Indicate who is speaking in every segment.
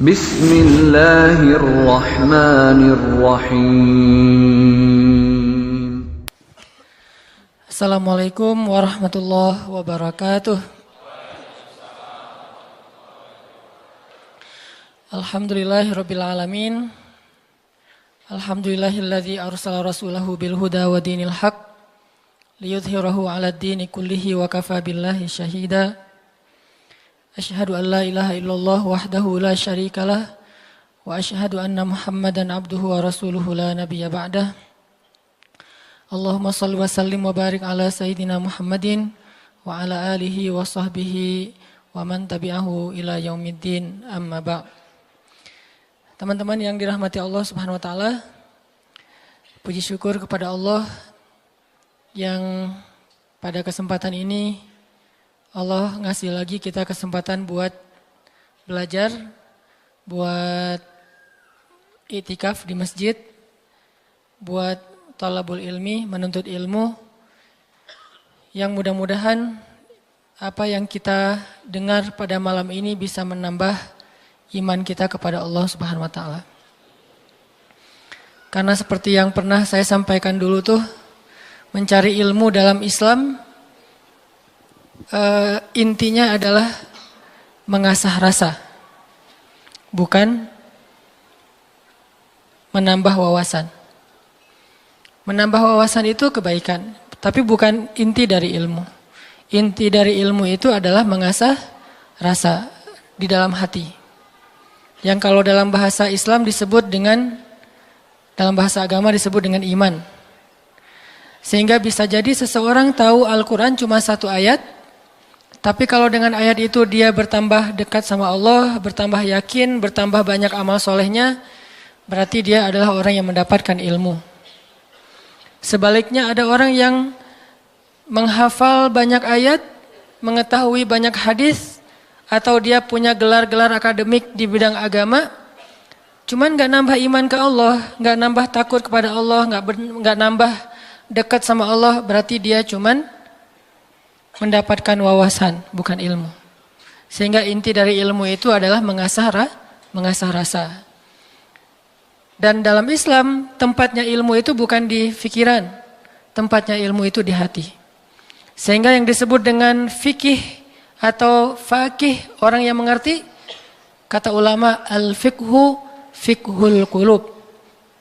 Speaker 1: Bismillahirrahmanirrahim.
Speaker 2: Assalamualaikum warahmatullahi wabarakatuh. Alhamdulillahirabbil alamin. Alhamdulillahilladzi arsala rasulahu bil huda wa dinil haq liyudhhirahu 'alad dini kullihi wa kafa billahi syahida. Asyhadu an la ilaha illallah wahdahu la syarikalah wa asyhadu anna Muhammadan abduhu wa rasuluhu la nabiyya ba'dah. Allahumma shalli wa sallim wa barik ala sayyidina Muhammadin wa ala alihi wa sahbihi wa man tabi'ahu ila yaumiddin, amma ba'. Teman-teman yang dirahmati Allah Subhanahu wa taala, puji syukur kepada Allah yang pada kesempatan ini Allah ngasih lagi kita kesempatan buat belajar, buat i'tikaf di masjid, buat talabul ilmi, menuntut ilmu, yang mudah-mudahan apa yang kita dengar pada malam ini bisa menambah iman kita kepada Allah Subhanahu wa taala. Karena seperti yang pernah saya sampaikan dulu tuh, mencari ilmu dalam Islam intinya adalah mengasah rasa, bukan menambah wawasan. Menambah wawasan itu kebaikan, tapi bukan inti dari ilmu. Inti dari ilmu itu adalah mengasah rasa di dalam hati. Yang kalau dalam bahasa Islam disebut dengan, dalam bahasa agama disebut dengan iman. Sehingga bisa jadi seseorang tahu Al-Quran cuma satu ayat, tapi kalau dengan ayat itu dia bertambah dekat sama Allah, bertambah yakin, bertambah banyak amal solehnya, berarti dia adalah orang yang mendapatkan ilmu. Sebaliknya ada orang yang menghafal banyak ayat, mengetahui banyak hadis, atau dia punya gelar-gelar akademik di bidang agama, cuman gak nambah iman ke Allah, gak nambah takut kepada Allah, gak nambah dekat sama Allah, berarti dia cuman mendapatkan wawasan, bukan ilmu. Sehingga inti dari ilmu itu adalah mengasah rasa. Dan dalam Islam, tempatnya ilmu itu bukan di fikiran, tempatnya ilmu itu di hati. Sehingga yang disebut dengan fikih atau faqih, orang yang mengerti, kata ulama, al-fiqhu fiqhul qulub.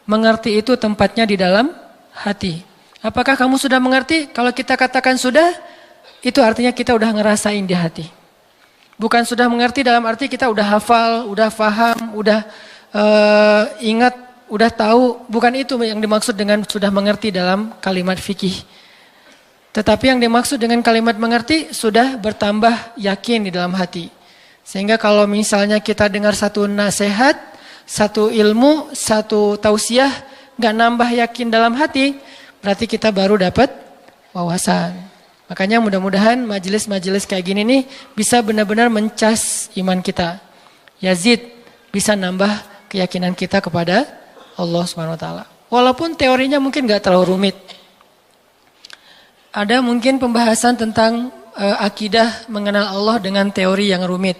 Speaker 2: Mengerti itu tempatnya di dalam hati. Apakah kamu sudah mengerti? Kalau kita katakan sudah, itu artinya kita udah ngerasain di hati. Bukan sudah mengerti dalam arti kita udah hafal, udah paham, udah ingat, udah tahu. Bukan itu yang dimaksud dengan sudah mengerti dalam kalimat fikih. Tetapi yang dimaksud dengan kalimat mengerti sudah bertambah yakin di dalam hati. Sehingga kalau misalnya kita dengar satu nasihat, satu ilmu, satu tausiah, gak nambah yakin dalam hati, berarti kita baru dapat wawasan. Makanya mudah-mudahan majelis-majelis kayak gini nih bisa benar-benar mencas iman kita. Yazid bisa nambah keyakinan kita kepada Allah Subhanahu wa taala. Walaupun teorinya mungkin gak terlalu rumit. Ada mungkin pembahasan tentang akidah mengenal Allah dengan teori yang rumit.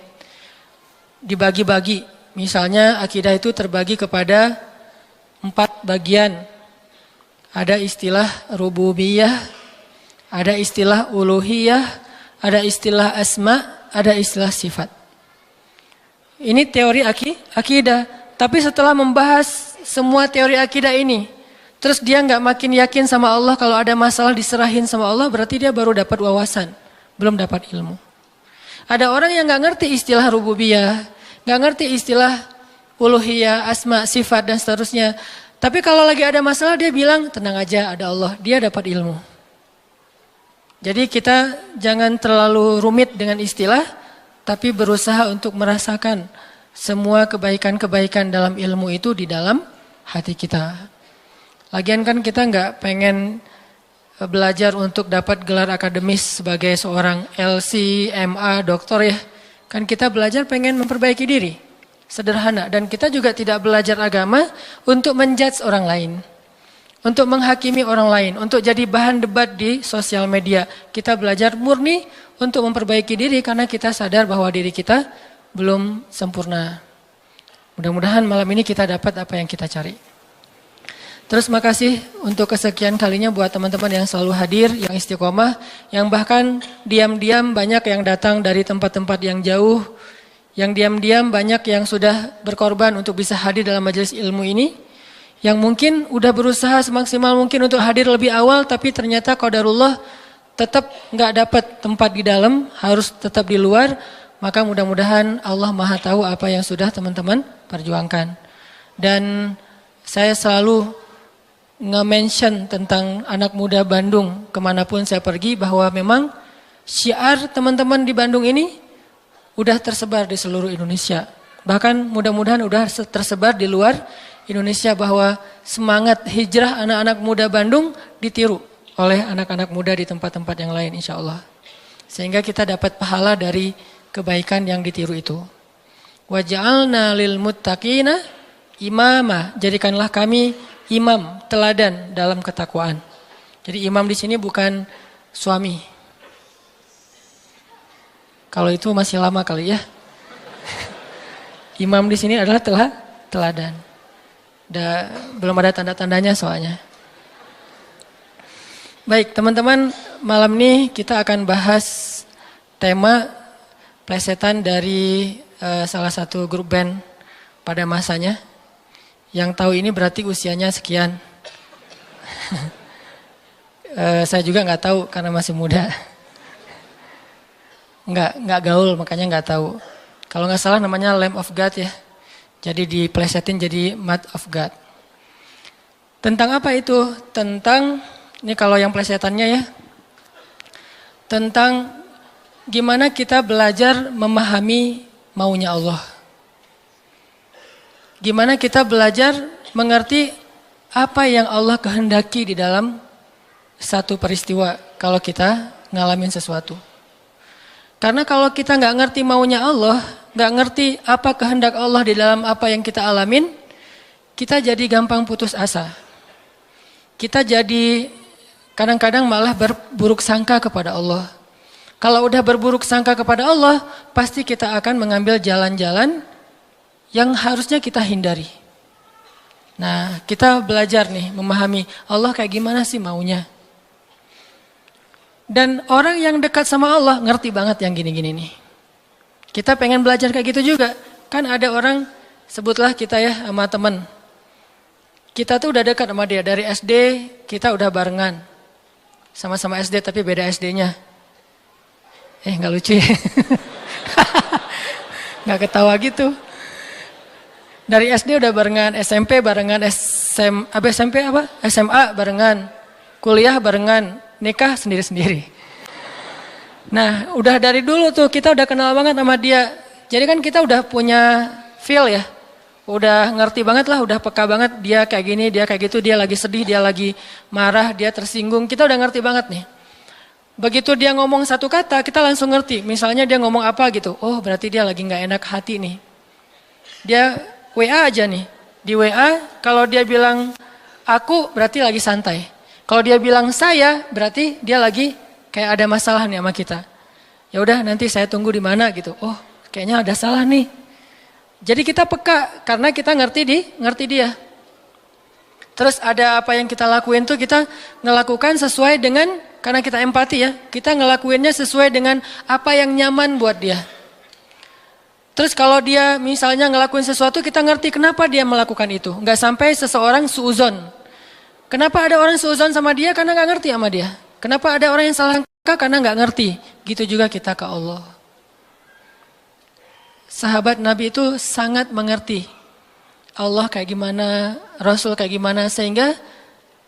Speaker 2: Dibagi-bagi. Misalnya akidah itu terbagi kepada 4 bagian. Ada istilah rububiyah, ada istilah uluhiyah, ada istilah asma, ada istilah sifat. Ini teori akidah. Tapi setelah membahas semua teori akidah ini, terus dia nggak makin yakin sama Allah, kalau ada masalah diserahin sama Allah, berarti dia baru dapat wawasan, belum dapat ilmu. Ada orang yang nggak ngerti istilah rububiyah, nggak ngerti istilah uluhiyah, asma, sifat, dan seterusnya. Tapi kalau lagi ada masalah dia bilang, tenang aja ada Allah, dia dapat ilmu. Jadi kita jangan terlalu rumit dengan istilah, tapi berusaha untuk merasakan semua kebaikan-kebaikan dalam ilmu itu di dalam hati kita. Lagian kan kita nggak pengen belajar untuk dapat gelar akademis sebagai seorang LC, MA, doktor ya. Kan kita belajar pengen memperbaiki diri, sederhana. Dan kita juga tidak belajar agama untuk menjudge orang lain. Untuk menghakimi orang lain, untuk jadi bahan debat di sosial media. Kita belajar murni untuk memperbaiki diri karena kita sadar bahwa diri kita belum sempurna. Mudah-mudahan malam ini kita dapat apa yang kita cari. Terus makasih untuk kesekian kalinya buat teman-teman yang selalu hadir, yang istiqomah, yang bahkan diam-diam banyak yang datang dari tempat-tempat yang jauh, yang diam-diam banyak yang sudah berkorban untuk bisa hadir dalam majelis ilmu ini, yang mungkin udah berusaha semaksimal mungkin untuk hadir lebih awal, tapi ternyata qadarullah tetap nggak dapat tempat di dalam, harus tetap di luar. Maka mudah-mudahan Allah Maha tahu apa yang sudah teman-teman perjuangkan. Dan saya selalu nge-mention tentang anak muda Bandung kemanapun saya pergi, bahwa memang syiar teman-teman di Bandung ini udah tersebar di seluruh Indonesia. Bahkan mudah-mudahan udah tersebar di luar Indonesia, bahwa semangat hijrah anak-anak muda Bandung ditiru oleh anak-anak muda di tempat-tempat yang lain insya Allah. Sehingga kita dapat pahala dari kebaikan yang ditiru itu. Wa ja'alna lil muttaqina imama, jadikanlah kami imam, teladan dalam ketakwaan. Jadi imam di sini bukan suami. Kalau itu masih lama kali ya. Imam di sini adalah teladan. Belum ada tanda-tandanya soalnya. Baik teman-teman, malam ini kita akan bahas tema plesetan dari salah satu grup band pada masanya. Yang tahu ini berarti usianya sekian. Saya juga nggak tahu karena masih muda. Nggak gaul makanya nggak tahu. Kalau nggak salah namanya Lamb of God ya. Jadi diplesetin jadi Mud of God. Tentang apa itu? Tentang, ini kalau yang plesetannya ya. Tentang gimana kita belajar memahami maunya Allah. Gimana kita belajar mengerti apa yang Allah kehendaki di dalam satu peristiwa kalau kita ngalamin sesuatu. Karena kalau kita nggak ngerti maunya Allah, nggak ngerti apa kehendak Allah di dalam apa yang kita alamin, kita jadi gampang putus asa. Kita jadi kadang-kadang malah berburuk sangka kepada Allah. Kalau udah berburuk sangka kepada Allah, pasti kita akan mengambil jalan-jalan yang harusnya kita hindari. Nah, kita belajar nih memahami Allah kayak gimana sih maunya. Dan orang yang dekat sama Allah ngerti banget yang gini-gini nih. Kita pengen belajar kayak gitu juga. Kan ada orang, sebutlah kita ya sama teman. Kita tuh udah dekat sama dia. Dari SD kita udah barengan. Sama-sama SD tapi beda SD-nya. Gak lucu ya. Gak ketawa gitu. Dari SD udah barengan, SMP barengan, SMA barengan, kuliah barengan, nikah sendiri-sendiri. Nah, udah dari dulu tuh kita udah kenal banget sama dia. Jadi kan kita udah punya feel ya. Udah ngerti banget lah, udah peka banget dia kayak gini, dia kayak gitu, dia lagi sedih, dia lagi marah, dia tersinggung. Kita udah ngerti banget nih. Begitu dia ngomong satu kata, kita langsung ngerti. Misalnya dia ngomong apa gitu. Oh, berarti dia lagi gak enak hati nih. Dia WA aja nih. Di WA kalau dia bilang aku berarti lagi santai. Kalau dia bilang saya berarti dia lagi kayak ada masalah nih sama kita. Ya udah nanti saya tunggu di mana gitu. Oh, kayaknya ada salah nih. Jadi kita peka karena kita ngerti dia. Terus ada apa yang kita lakuin tuh kita ngelakukan sesuai dengan, karena kita empati ya. Kita ngelakuinnya sesuai dengan apa yang nyaman buat dia. Terus kalau dia misalnya ngelakuin sesuatu, kita ngerti kenapa dia melakukan itu. Nggak sampai seseorang suuzon. Kenapa ada orang suuzon sama dia? Karena nggak ngerti sama dia. Kenapa ada orang yang salah sangka? Karena nggak ngerti. Gitu juga kita ke Allah. Sahabat Nabi itu sangat mengerti Allah kayak gimana, Rasul kayak gimana. Sehingga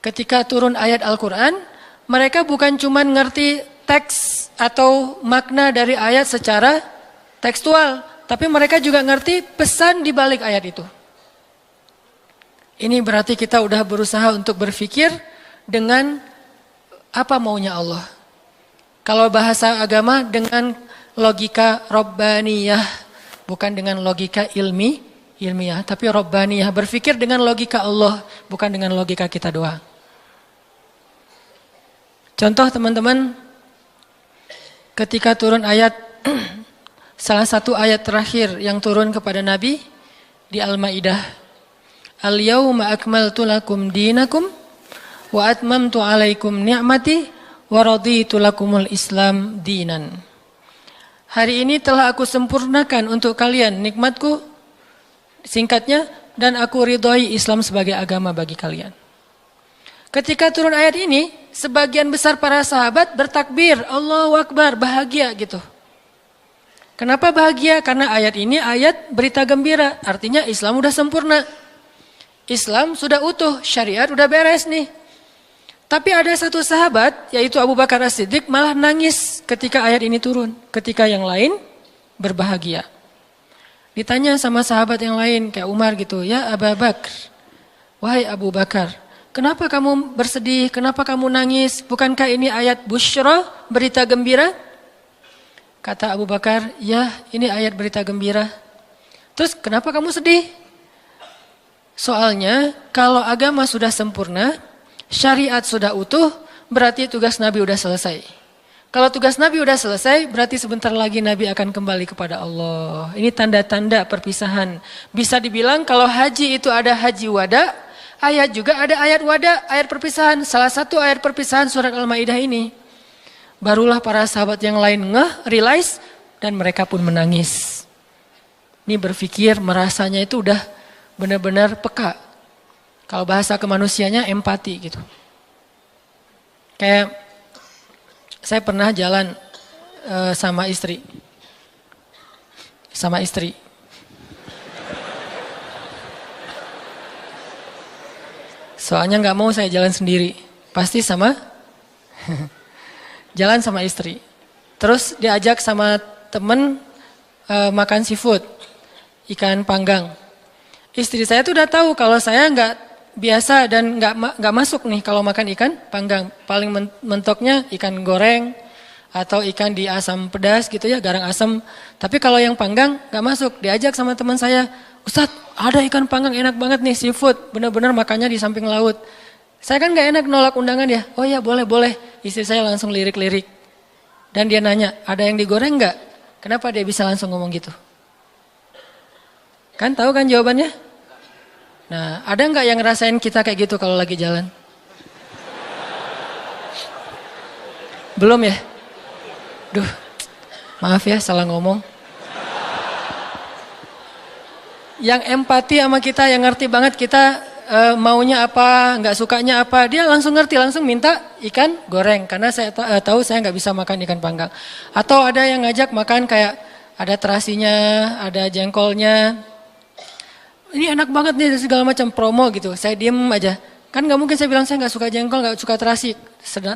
Speaker 2: ketika turun ayat Al-Quran, mereka bukan cuma ngerti teks atau makna dari ayat secara tekstual. Tapi mereka juga ngerti pesan di balik ayat itu. Ini berarti kita udah berusaha untuk berpikir dengan apa maunya Allah. Kalau bahasa agama dengan logika Rabbaniyah. Bukan dengan logika ilmiah. Tapi Rabbaniyah. Berpikir dengan logika Allah. Bukan dengan logika kita doang. Contoh teman-teman. Ketika turun ayat. Salah satu ayat terakhir yang turun kepada Nabi di Al-Maidah. Al-yauma akmaltu lakum dinakum wa atmamtu alaikum ni'mati wa raditu lakumul Islam dinan. Hari ini telah aku sempurnakan untuk kalian nikmatku, singkatnya, dan aku ridhoi Islam sebagai agama bagi kalian. Ketika turun ayat ini, sebagian besar para sahabat bertakbir, Allahu Akbar, bahagia gitu. Kenapa bahagia? Karena ayat ini ayat berita gembira, artinya Islam udah sempurna. Islam sudah utuh, syariat udah beres nih. Tapi ada satu sahabat, yaitu Abu Bakar As-Siddiq, malah nangis ketika ayat ini turun. Ketika yang lain berbahagia. Ditanya sama sahabat yang lain, kayak Umar gitu, ya Abu Bakar, wahai Abu Bakar, kenapa kamu bersedih, kenapa kamu nangis? Bukankah ini ayat busyra, berita gembira? Kata Abu Bakar, ya ini ayat berita gembira. Terus kenapa kamu sedih? Soalnya kalau agama sudah sempurna, syariat sudah utuh, berarti tugas Nabi udah selesai. Kalau tugas Nabi udah selesai, berarti sebentar lagi Nabi akan kembali kepada Allah. Ini tanda-tanda perpisahan. Bisa dibilang kalau haji itu ada haji wada, ayat juga ada ayat wada, ayat perpisahan. Salah satu ayat perpisahan surat Al-Maidah ini. Barulah para sahabat yang lain realize, dan mereka pun menangis. Ini berpikir, merasanya itu udah benar-benar peka. Kalau bahasa kemanusianya empati gitu. Kayak saya pernah jalan sama istri. Soalnya nggak mau saya jalan sendiri. Pasti jalan sama istri. Terus diajak sama temen makan seafood, ikan panggang. Istri saya tuh udah tahu kalau saya nggak biasa dan nggak masuk nih kalau makan ikan panggang. Paling mentoknya ikan goreng atau ikan di asam pedas gitu ya, garang asam. Tapi kalau yang panggang nggak masuk. Diajak sama teman saya, Ustadz ada ikan panggang enak banget nih, seafood. Benar-benar makannya di samping laut. Saya kan nggak enak nolak undangan ya. Oh ya boleh. Istri saya langsung lirik-lirik. Dan dia nanya, ada yang digoreng nggak? Kenapa dia bisa langsung ngomong gitu? Kan tahu kan jawabannya? Nah, ada nggak yang ngerasain kita kayak gitu kalau lagi jalan? Belum ya? Duh, maaf ya salah ngomong. Yang empati sama kita, yang ngerti banget kita maunya apa, nggak sukanya apa, dia langsung ngerti, langsung minta ikan goreng. Karena saya tahu saya nggak bisa makan ikan panggang. Atau ada yang ngajak makan kayak ada terasinya, ada jengkolnya. Ini enak banget nih, segala macam promo gitu. Saya diem aja. Kan nggak mungkin saya bilang saya nggak suka jengkol, nggak suka terasi.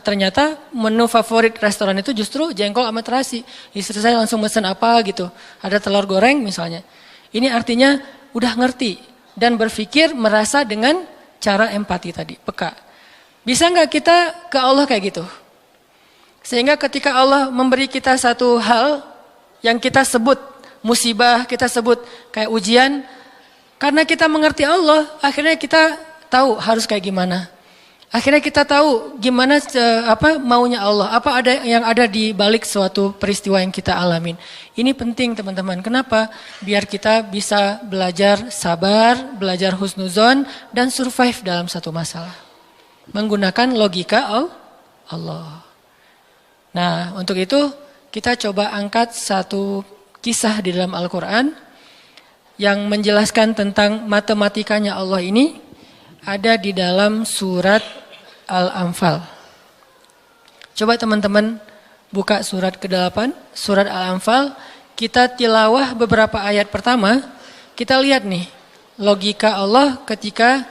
Speaker 2: Ternyata menu favorit restoran itu justru jengkol sama terasi. Istri saya langsung mesen apa gitu. Ada telur goreng misalnya. Ini artinya udah ngerti dan berpikir, merasa dengan cara empati tadi, peka. Bisa nggak kita ke Allah kayak gitu? Sehingga ketika Allah memberi kita satu hal yang kita sebut musibah, kita sebut kayak ujian, karena kita mengerti Allah, akhirnya kita tahu harus kayak gimana. Akhirnya kita tahu gimana maunya Allah, apa ada yang ada di balik suatu peristiwa yang kita alamin. Ini penting teman-teman. Kenapa? Biar kita bisa belajar sabar, belajar husnuzon, dan survive dalam satu masalah. Menggunakan logika Allah. Nah, untuk itu kita coba angkat satu kisah di dalam Al-Quran yang menjelaskan tentang matematikanya Allah ini, ada di dalam surat Al-Anfal. Coba teman-teman buka surat ke-8, surat Al-Anfal. Kita tilawah beberapa ayat pertama. Kita lihat nih, logika Allah ketika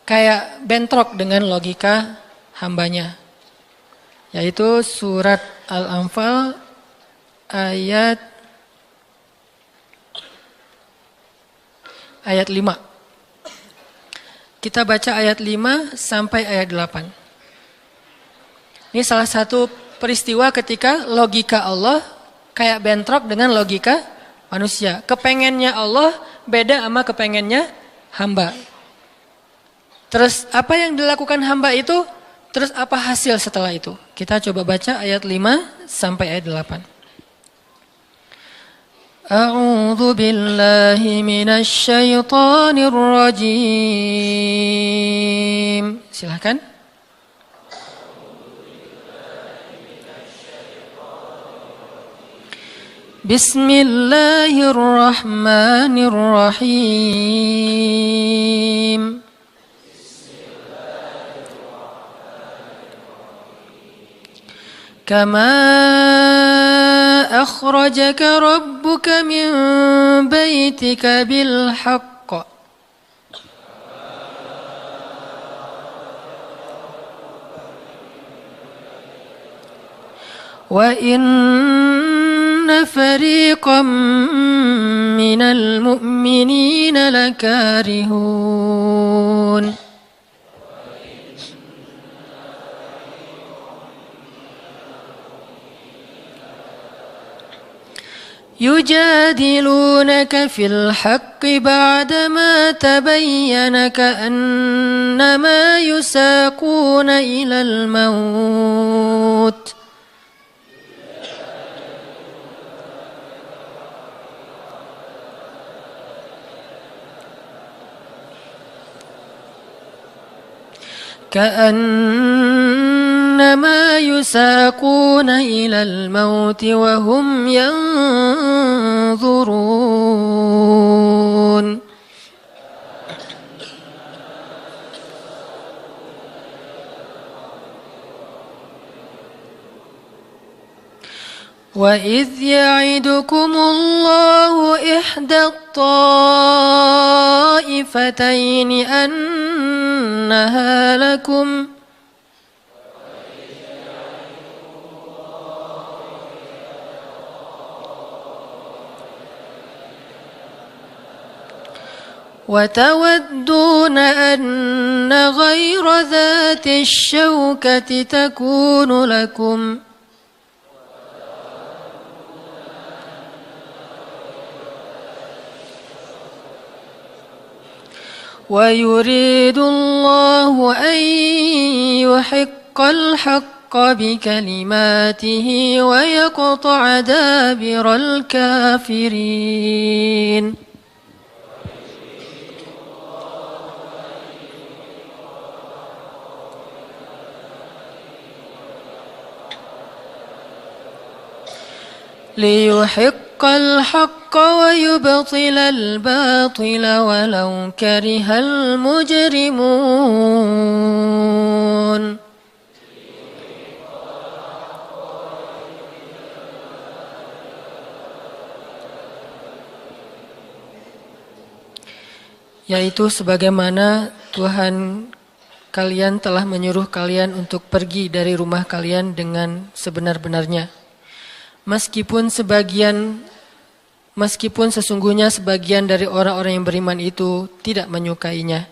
Speaker 2: kayak bentrok dengan logika hambanya. Yaitu surat Al-Anfal ayat 5. Kita baca ayat 5 sampai ayat 8. Ini salah satu peristiwa ketika logika Allah kayak bentrok dengan logika manusia. Kepengennya Allah beda sama kepengennya hamba. Terus apa yang dilakukan hamba itu, terus apa hasil setelah itu? Kita coba baca ayat 5 sampai ayat 8. A'udzu billahi minasy syaithanir rajim. Silakan. Bismillahirrahmanirrahim. Kama akhrajaka rabbuka min baitika bil haqq wa inna fariqam minal mu'minina lakarihun. يجادلونك في الحق بعدما تبين كأنما يساقون إلى الموت كأنما يساقون إلى الموت وهم ينظرون وإذ يعدكم الله إحدى الطائفتين أنها لكم وتودون أن غير ذات الشوكة تكون لكم ويريد الله أن يحق الحق بكلماته ويقطع دابر الكافرين. ليحق الحق ويبطل الباطل ولو كره المجرمون. Yaitu sebagaimana Tuhan kalian telah menyuruh kalian untuk pergi dari rumah kalian dengan sebenar-benarnya. Meskipun sesungguhnya sebagian dari orang-orang yang beriman itu tidak menyukainya.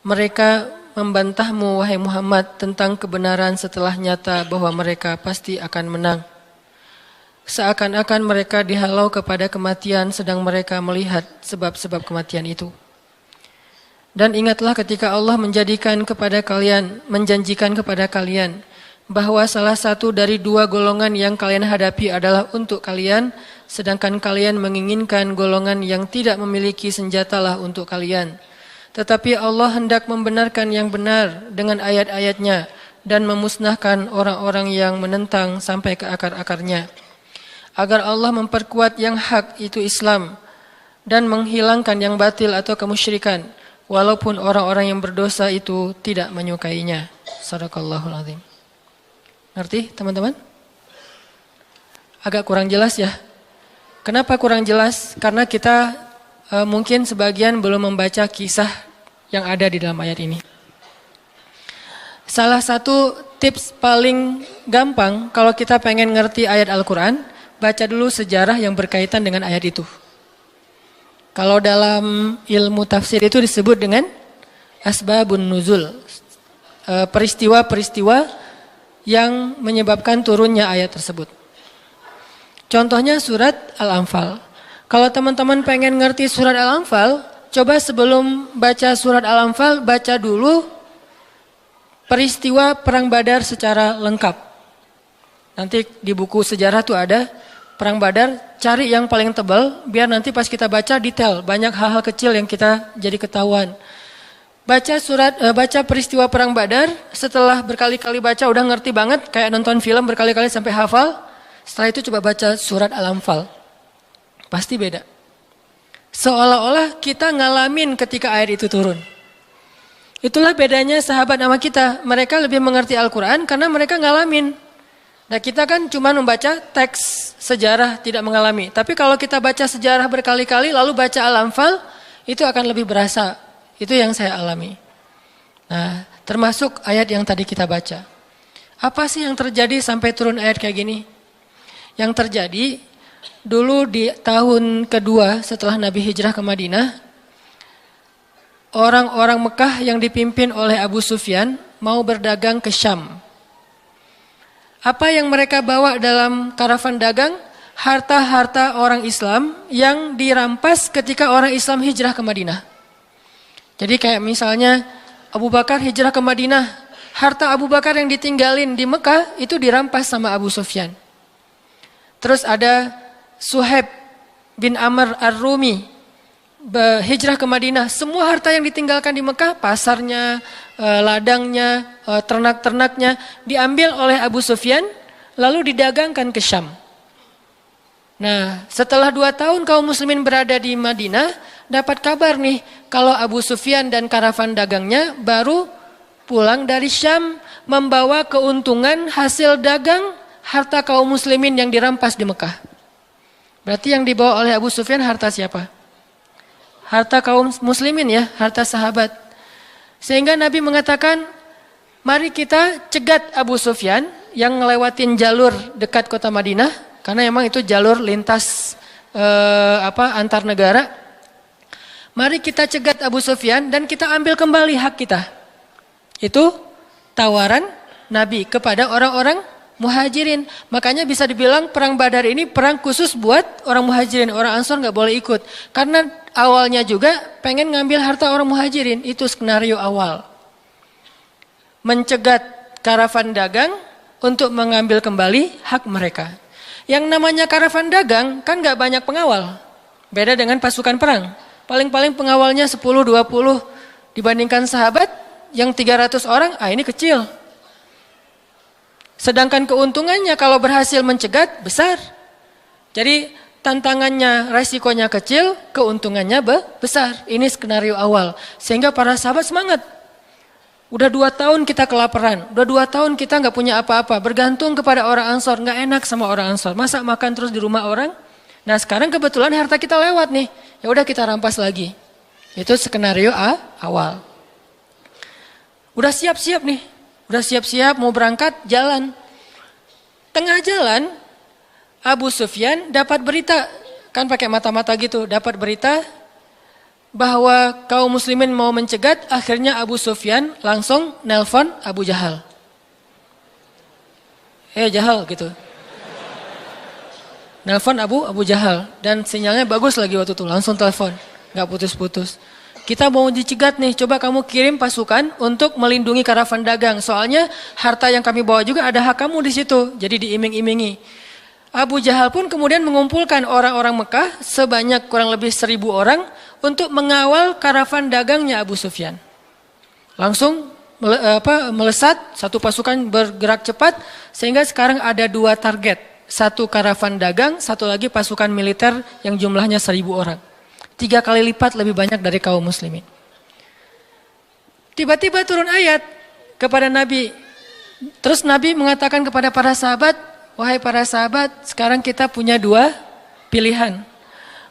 Speaker 2: Mereka membantahmu wahai Muhammad tentang kebenaran setelah nyata bahwa mereka pasti akan menang. Seakan-akan mereka dihalau kepada kematian sedang mereka melihat sebab-sebab kematian itu. Dan ingatlah ketika Allah menjanjikan kepada kalian bahwa salah satu dari dua golongan yang kalian hadapi adalah untuk kalian, sedangkan kalian menginginkan golongan yang tidak memiliki senjatalah untuk kalian. Tetapi Allah hendak membenarkan yang benar dengan ayat-ayatnya dan memusnahkan orang-orang yang menentang sampai ke akar-akarnya. Agar Allah memperkuat yang hak itu Islam dan menghilangkan yang batil atau kemusyrikan, walaupun orang-orang yang berdosa itu tidak menyukainya. Shadaqallahul azim. Ngerti teman-teman? Agak kurang jelas ya. Kenapa kurang jelas? Karena kita mungkin sebagian belum membaca kisah yang ada di dalam ayat ini. Salah satu tips paling gampang kalau kita pengen ngerti ayat Al-Quran, baca dulu sejarah yang berkaitan dengan ayat itu. Kalau dalam ilmu tafsir itu disebut dengan asbabun nuzul. Peristiwa-peristiwa yang menyebabkan turunnya ayat tersebut. Contohnya surat Al-Anfal. Kalau teman-teman pengen ngerti surat Al-Anfal, coba sebelum baca surat Al-Anfal, baca dulu peristiwa Perang Badar secara lengkap. Nanti di buku sejarah tuh ada perang Badar, cari yang paling tebal biar nanti pas kita baca detail, banyak hal-hal kecil yang kita jadi ketahuan. Baca peristiwa perang Badar, setelah berkali-kali baca udah ngerti banget, kayak nonton film berkali-kali sampai hafal. Setelah itu coba baca surat Al-Anfal. Pasti beda. Seolah-olah kita ngalamin ketika ayat itu turun. Itulah bedanya sahabat sama kita. Mereka lebih mengerti Al-Quran karena mereka ngalamin. Nah kita kan cuma membaca teks sejarah, tidak mengalami. Tapi kalau kita baca sejarah berkali-kali lalu baca Al-Anfal, itu akan lebih berasa. Itu yang saya alami. Nah termasuk ayat yang tadi kita baca. Apa sih yang terjadi sampai turun ayat kayak gini? Yang terjadi dulu di tahun kedua setelah Nabi hijrah ke Madinah, orang-orang Mekah yang dipimpin oleh Abu Sufyan mau berdagang ke Syam. Apa yang mereka bawa dalam karavan dagang? Harta-harta orang Islam yang dirampas ketika orang Islam hijrah ke Madinah. Jadi kayak misalnya Abu Bakar hijrah ke Madinah, harta Abu Bakar yang ditinggalin di Mekah itu dirampas sama Abu Sufyan. Terus ada Suhaib bin Amr Ar-Rumi hijrah ke Madinah. Semua harta yang ditinggalkan di Mekah, pasarnya, ladangnya, ternak-ternaknya diambil oleh Abu Sufyan lalu didagangkan ke Syam. Nah setelah 2 tahun kaum muslimin berada di Madinah, dapat kabar nih kalau Abu Sufyan dan karavan dagangnya baru pulang dari Syam membawa keuntungan hasil dagang harta kaum muslimin yang dirampas di Mekah. Berarti yang dibawa oleh Abu Sufyan harta siapa? Harta kaum muslimin ya, harta sahabat. Sehingga Nabi mengatakan, mari kita cegat Abu Sufyan yang ngelewatin jalur dekat kota Madinah. Karena memang itu jalur lintas antar negara. Mari kita cegat Abu Sufyan dan kita ambil kembali hak kita. Itu tawaran Nabi kepada orang-orang Muhajirin. Makanya bisa dibilang perang Badar ini perang khusus buat orang Muhajirin. Orang Ansor gak boleh ikut. Karena awalnya juga pengen ngambil harta orang Muhajirin. Itu skenario awal. Mencegat karavan dagang untuk mengambil kembali hak mereka. Yang namanya karavan dagang kan gak banyak pengawal. Beda dengan pasukan perang. Paling-paling pengawalnya 10-20 dibandingkan sahabat yang 300 orang, ini kecil. Sedangkan keuntungannya kalau berhasil mencegat besar. Jadi tantangannya, resikonya kecil, keuntungannya besar. Ini skenario awal. Sehingga para sahabat semangat. Udah 2 tahun kita kelaparan. Udah 2 tahun kita gak punya apa-apa. Bergantung kepada orang Ansor. Gak enak sama orang Ansor. Masa makan terus di rumah orang? Nah sekarang kebetulan harta kita lewat nih. Ya udah kita rampas lagi. Itu skenario awal. Udah siap-siap nih. Udah siap-siap mau berangkat jalan. Tengah jalan Abu Sufyan dapat berita. Kan pakai mata-mata gitu. Dapat berita bahwa kaum muslimin mau mencegat. Akhirnya Abu Sufyan langsung nelpon Abu Jahal. Jahal gitu. Nelpon Abu Jahal. Dan sinyalnya bagus lagi waktu itu. Langsung telepon. Gak putus-putus. Kita mau dicegat nih, coba kamu kirim pasukan untuk melindungi karavan dagang. Soalnya harta yang kami bawa juga ada hak kamu di situ. Jadi diiming-imingi. Abu Jahal pun kemudian mengumpulkan orang-orang Mekah sebanyak kurang lebih 1.000 orang untuk mengawal karavan dagangnya Abu Sufyan. Langsung melesat, satu pasukan bergerak cepat sehingga sekarang ada 2 target. Satu karavan dagang, satu lagi pasukan militer yang jumlahnya 1.000 orang. 3 kali lipat lebih banyak dari kaum muslimin. Tiba-tiba turun ayat kepada Nabi. Terus Nabi mengatakan kepada para sahabat, wahai para sahabat, sekarang kita punya 2 pilihan.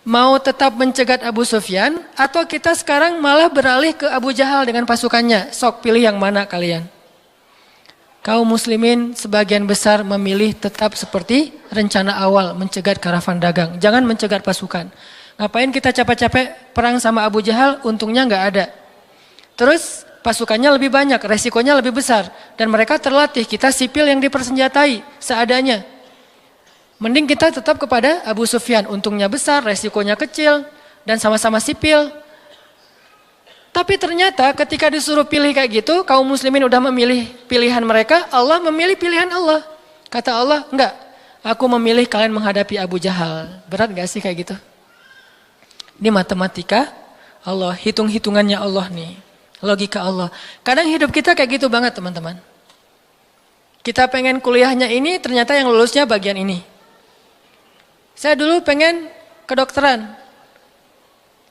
Speaker 2: Mau tetap mencegat Abu Sufyan, atau kita sekarang malah beralih ke Abu Jahal dengan pasukannya. Sok pilih yang mana kalian. Kaum muslimin sebagian besar memilih tetap seperti rencana awal, mencegat karavan dagang. Jangan mencegat pasukan. Ngapain kita capek-capek perang sama Abu Jahal, untungnya nggak ada. Terus pasukannya lebih banyak, resikonya lebih besar. Dan mereka terlatih, kita sipil yang dipersenjatai seadanya. Mending kita tetap kepada Abu Sufyan, untungnya besar, resikonya kecil, dan sama-sama sipil. Tapi ternyata ketika disuruh pilih kayak gitu, kaum muslimin udah memilih pilihan mereka, Allah memilih pilihan Allah. Kata Allah, enggak. aku memilih kalian menghadapi Abu Jahal. Berat gak sih kayak gitu? Ini matematika Allah, hitung-hitungannya Allah nih. Logika Allah. Kadang hidup kita kayak gitu banget teman-teman. Kita pengen kuliahnya ini, ternyata yang lulusnya bagian ini. Saya dulu pengen kedokteran.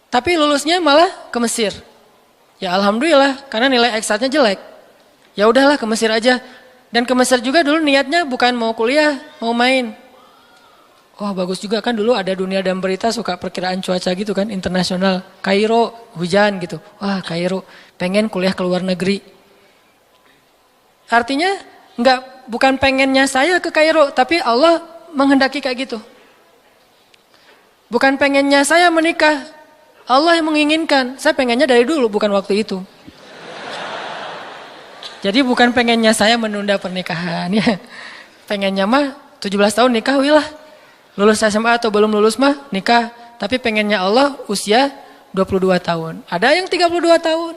Speaker 2: Tapi lulusnya malah ke Mesir. Ya alhamdulillah, karena nilai eksatnya jelek. Ya udahlah ke Mesir aja. Dan ke Mesir juga dulu niatnya bukan mau kuliah, mau main. Wah bagus juga kan dulu ada Dunia dan Berita suka perkiraan cuaca gitu kan, internasional. Kairo hujan gitu. Wah Kairo, pengen kuliah ke luar negeri. Artinya bukan pengennya saya ke Kairo, tapi Allah menghendaki kayak gitu. Bukan pengennya saya menikah, Allah yang menginginkan. Saya pengennya dari dulu, bukan waktu itu. Jadi bukan pengennya saya menunda pernikahan ya. Pengennya mah 17 tahun nikah wilah. Lulus SMA atau belum lulus mah nikah. Tapi pengennya Allah usia 22 tahun. Ada yang 32 tahun.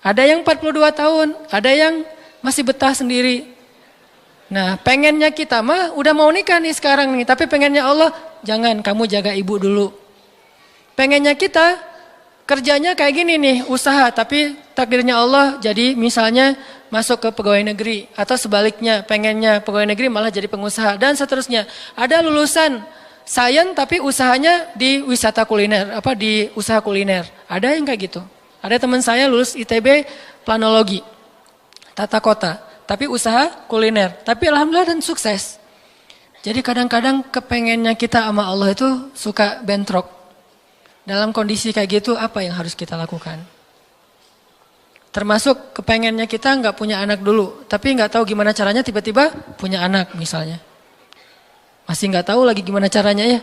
Speaker 2: Ada yang 42 tahun. Ada yang masih betah sendiri. Nah pengennya kita mah udah mau nikah nih sekarang nih. Tapi pengennya Allah, jangan kamu jaga ibu dulu. Pengennya kita kerjanya kayak gini nih, usaha. Tapi takdirnya Allah jadi misalnya masuk ke pegawai negeri. Atau sebaliknya pengennya pegawai negeri malah jadi pengusaha. Dan seterusnya. Ada lulusan sains tapi usahanya di wisata kuliner. Di usaha kuliner. Ada yang kayak gitu. Ada teman saya lulus ITB planologi. Tata kota. Tapi usaha kuliner. Tapi alhamdulillah dan sukses. Jadi kadang-kadang kepengennya kita sama Allah itu suka bentrok. Dalam kondisi kayak gitu apa yang harus kita lakukan? Termasuk kepengennya kita nggak punya anak dulu. Tapi nggak tahu gimana caranya tiba-tiba punya anak misalnya. Masih nggak tahu lagi gimana caranya ya.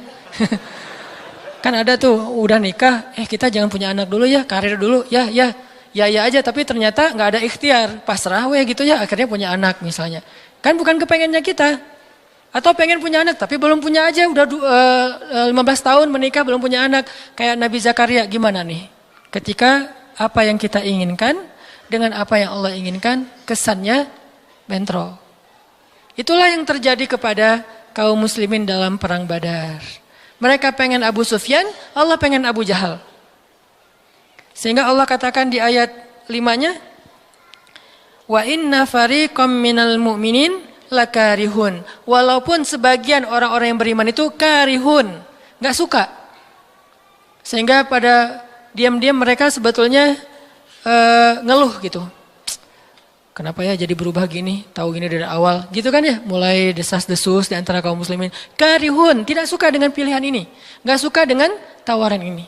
Speaker 2: Kan ada tuh udah nikah, kita jangan punya anak dulu ya, karir dulu ya aja. Tapi ternyata nggak ada ikhtiar, pasrah gitu ya akhirnya punya anak misalnya. Kan bukan kepengennya kita. Atau pengen punya anak tapi belum punya aja, udah 15 tahun menikah belum punya anak. Kayak Nabi Zakaria gimana nih? Ketika apa yang kita inginkan dengan apa yang Allah inginkan kesannya bentrok. Itulah yang terjadi kepada kaum muslimin dalam perang Badar. Mereka pengen Abu Sufyan, Allah pengen Abu Jahal. Sehingga Allah katakan di ayat 5-nya, wa inna fariqam minal mu'minin lakarihun. Walaupun sebagian orang-orang yang beriman itu karihun, nggak suka. Sehingga pada diam-diam mereka sebetulnya ngeluh gitu. Kenapa ya jadi berubah gini? Tahu gini dari awal, gitu kan ya? Mulai desas-desus di antara kaum muslimin. Karihun, tidak suka dengan pilihan ini, nggak suka dengan tawaran ini.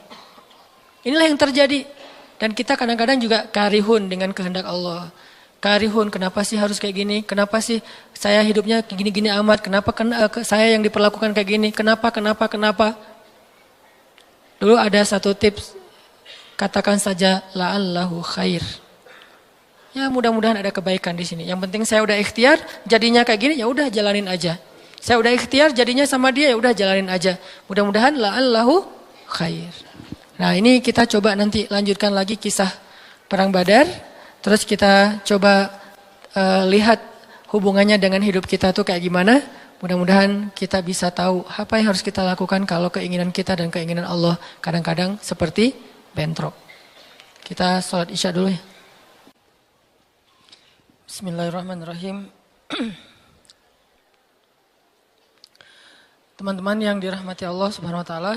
Speaker 2: Inilah yang terjadi. Dan kita kadang-kadang juga karihun dengan kehendak Allah. Karihun, kenapa sih harus kayak gini? Kenapa sih saya hidupnya gini-gini amat? Kenapa saya yang diperlakukan kayak gini? Kenapa? Dulu ada satu tips, katakan saja la'allahu khair. Ya mudah-mudahan ada kebaikan di sini. Yang penting saya udah ikhtiar, jadinya kayak gini, ya udah jalanin aja. Saya udah ikhtiar, jadinya sama dia, ya udah jalanin aja. Mudah-mudahan la'allahu khair. Nah ini kita coba nanti lanjutkan lagi kisah perang Badar. Terus kita coba lihat hubungannya dengan hidup kita tuh kayak gimana. Mudah-mudahan kita bisa tahu apa yang harus kita lakukan kalau keinginan kita dan keinginan Allah kadang-kadang seperti bentrok. Kita sholat isya dulu ya. Bismillahirrahmanirrahim. Teman-teman yang dirahmati Allah Subhanahu wa taala,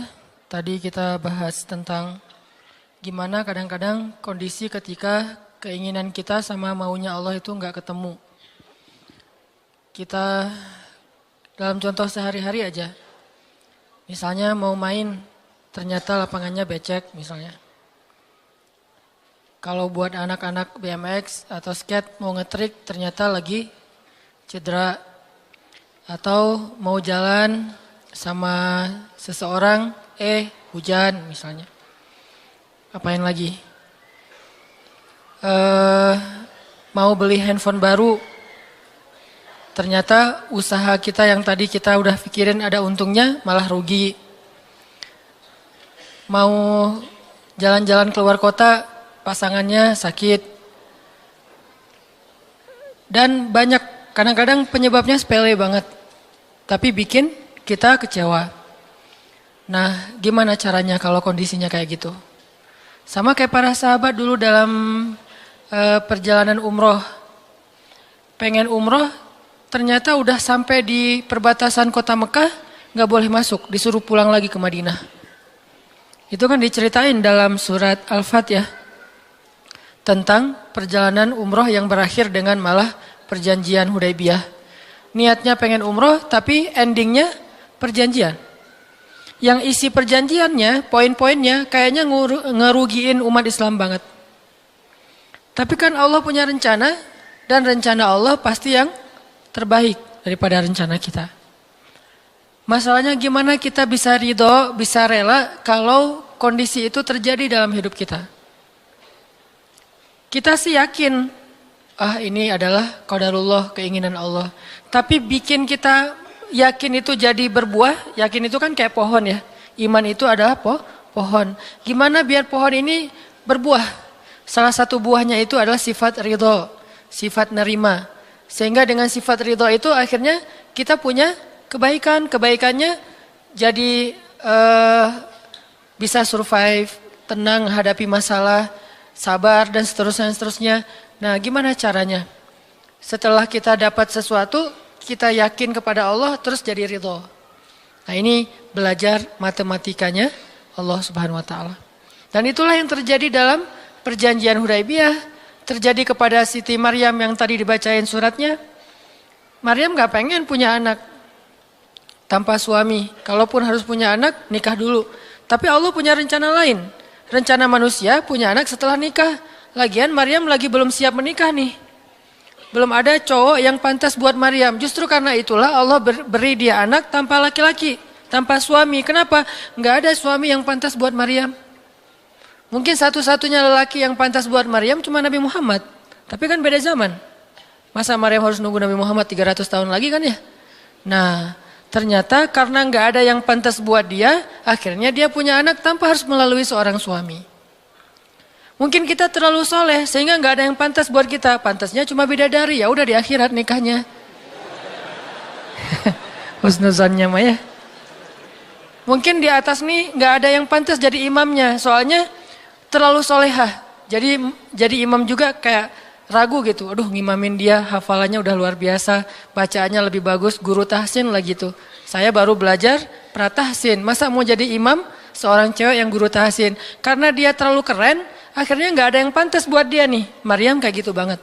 Speaker 2: tadi kita bahas tentang gimana kadang-kadang kondisi ketika keinginan kita sama maunya Allah itu nggak ketemu. Kita dalam contoh sehari-hari aja. Misalnya mau main, ternyata lapangannya becek misalnya. Kalau buat anak-anak BMX atau skate mau ngetrik ternyata lagi cedera. Atau mau jalan sama seseorang, hujan misalnya. Apain lagi? Mau beli handphone baru, ternyata usaha kita yang tadi kita udah pikirin ada untungnya malah rugi. Mau jalan-jalan keluar kota, pasangannya sakit. Dan banyak, kadang-kadang penyebabnya sepele banget. tapi bikin kita kecewa. Nah, gimana caranya kalau kondisinya kayak gitu? Sama kayak para sahabat dulu dalam perjalanan umroh. Pengen umroh, ternyata udah sampai di perbatasan kota Mekah, gak boleh masuk, disuruh pulang lagi ke Madinah. Itu kan diceritain dalam surat Al-Fat ya, tentang perjalanan umroh yang berakhir dengan malah perjanjian Hudaybiyah. Niatnya pengen umroh, tapi endingnya perjanjian. Yang isi perjanjiannya, poin-poinnya kayaknya ngerugiin umat Islam banget. Tapi kan Allah punya rencana, dan rencana Allah pasti yang terbaik daripada rencana kita. Masalahnya gimana kita bisa ridho, bisa rela kalau kondisi itu terjadi dalam hidup kita. Kita sih yakin, ini adalah qadarullah, keinginan Allah. Tapi bikin kita yakin itu jadi berbuah, yakin itu kan kayak pohon ya. Iman itu adalah pohon. Gimana biar pohon ini berbuah? Salah satu buahnya itu adalah sifat ridho, sifat nerima. Sehingga dengan sifat ridho itu akhirnya kita punya kebaikan. Kebaikannya jadi bisa survive, tenang hadapi masalah, sabar dan seterusnya. Nah, gimana caranya? Setelah kita dapat sesuatu, kita yakin kepada Allah terus jadi ridho. Nah, ini belajar matematikanya Allah Subhanahu wa taala. Dan itulah yang terjadi dalam perjanjian Hudaybiyah. Terjadi kepada Siti Maryam yang tadi dibacain suratnya. Maryam gak pengen punya anak tanpa suami. Kalaupun harus punya anak, nikah dulu. Tapi Allah punya rencana lain. Rencana manusia punya anak setelah nikah. Lagian Maryam lagi belum siap menikah nih. Belum ada cowok yang pantas buat Maryam. Justru karena itulah Allah beri dia anak tanpa laki-laki, tanpa suami. Kenapa? Gak ada suami yang pantas buat Maryam. Mungkin satu-satunya lelaki yang pantas buat Maryam cuma Nabi Muhammad. Tapi kan beda zaman. Masa Maryam harus nunggu Nabi Muhammad 300 tahun lagi kan ya? Nah, ternyata karena nggak ada yang pantas buat dia, akhirnya dia punya anak tanpa harus melalui seorang suami. Mungkin kita terlalu soleh sehingga nggak ada yang pantas buat kita. Pantasnya cuma bidadari, ya udah di akhirat nikahnya. Husnuzannya mah ya. Mungkin di atas nih nggak ada yang pantas jadi imamnya, soalnya terlalu solehah. Jadi imam juga kayak ragu gitu. Aduh, ngimamin dia, hafalannya udah luar biasa, bacaannya lebih bagus, guru tahsin lah gitu. Saya baru belajar pratahsin, masa mau jadi imam seorang cewek yang guru tahsin? Karena dia terlalu keren, akhirnya nggak ada yang pantas buat dia nih. Maryam kayak gitu banget.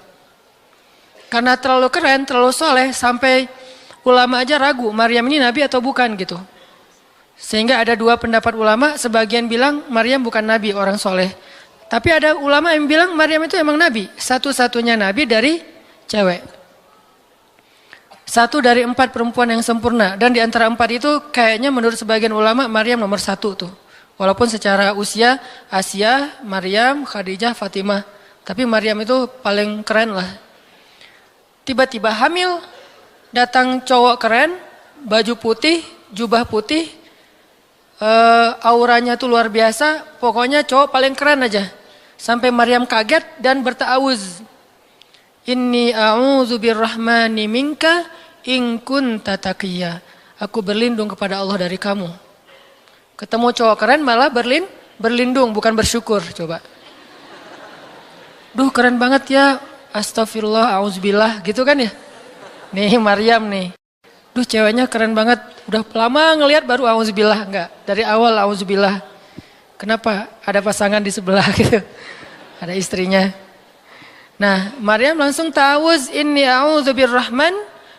Speaker 2: Karena terlalu keren, terlalu soleh, sampai ulama aja ragu, Maryam ini nabi atau bukan gitu. Sehingga ada dua pendapat ulama, sebagian bilang Maryam bukan nabi, orang soleh. Tapi ada ulama yang bilang Maryam itu emang nabi, satu-satunya nabi dari cewek. Satu dari 4 perempuan yang sempurna. Dan di antara 4 itu kayaknya menurut sebagian ulama Maryam nomor 1 tuh. Walaupun secara usia Asia, Maryam, Khadijah, Fatimah. Tapi Maryam itu paling keren lah. Tiba-tiba hamil, datang cowok keren, baju putih, jubah putih, auranya tuh luar biasa, pokoknya cowok paling keren aja. Sampai Maryam kaget dan berta'awuz. Inni a'udzu birrahmani minka in kunta taqiyya. Aku berlindung kepada Allah dari kamu. Ketemu cowok keren malah berlindung, bukan bersyukur, coba. Duh, keren banget ya. Astagfirullah, auzubillah, gitu kan ya. Nih Maryam nih. Duh, ceweknya keren banget. Udah lama ngelihat baru auzubillah, enggak. Dari awal auzubillah. Kenapa? Ada pasangan di sebelah gitu. Ada istrinya. Nah, Maryam langsung ta'awuz, inni a'udzu birrahman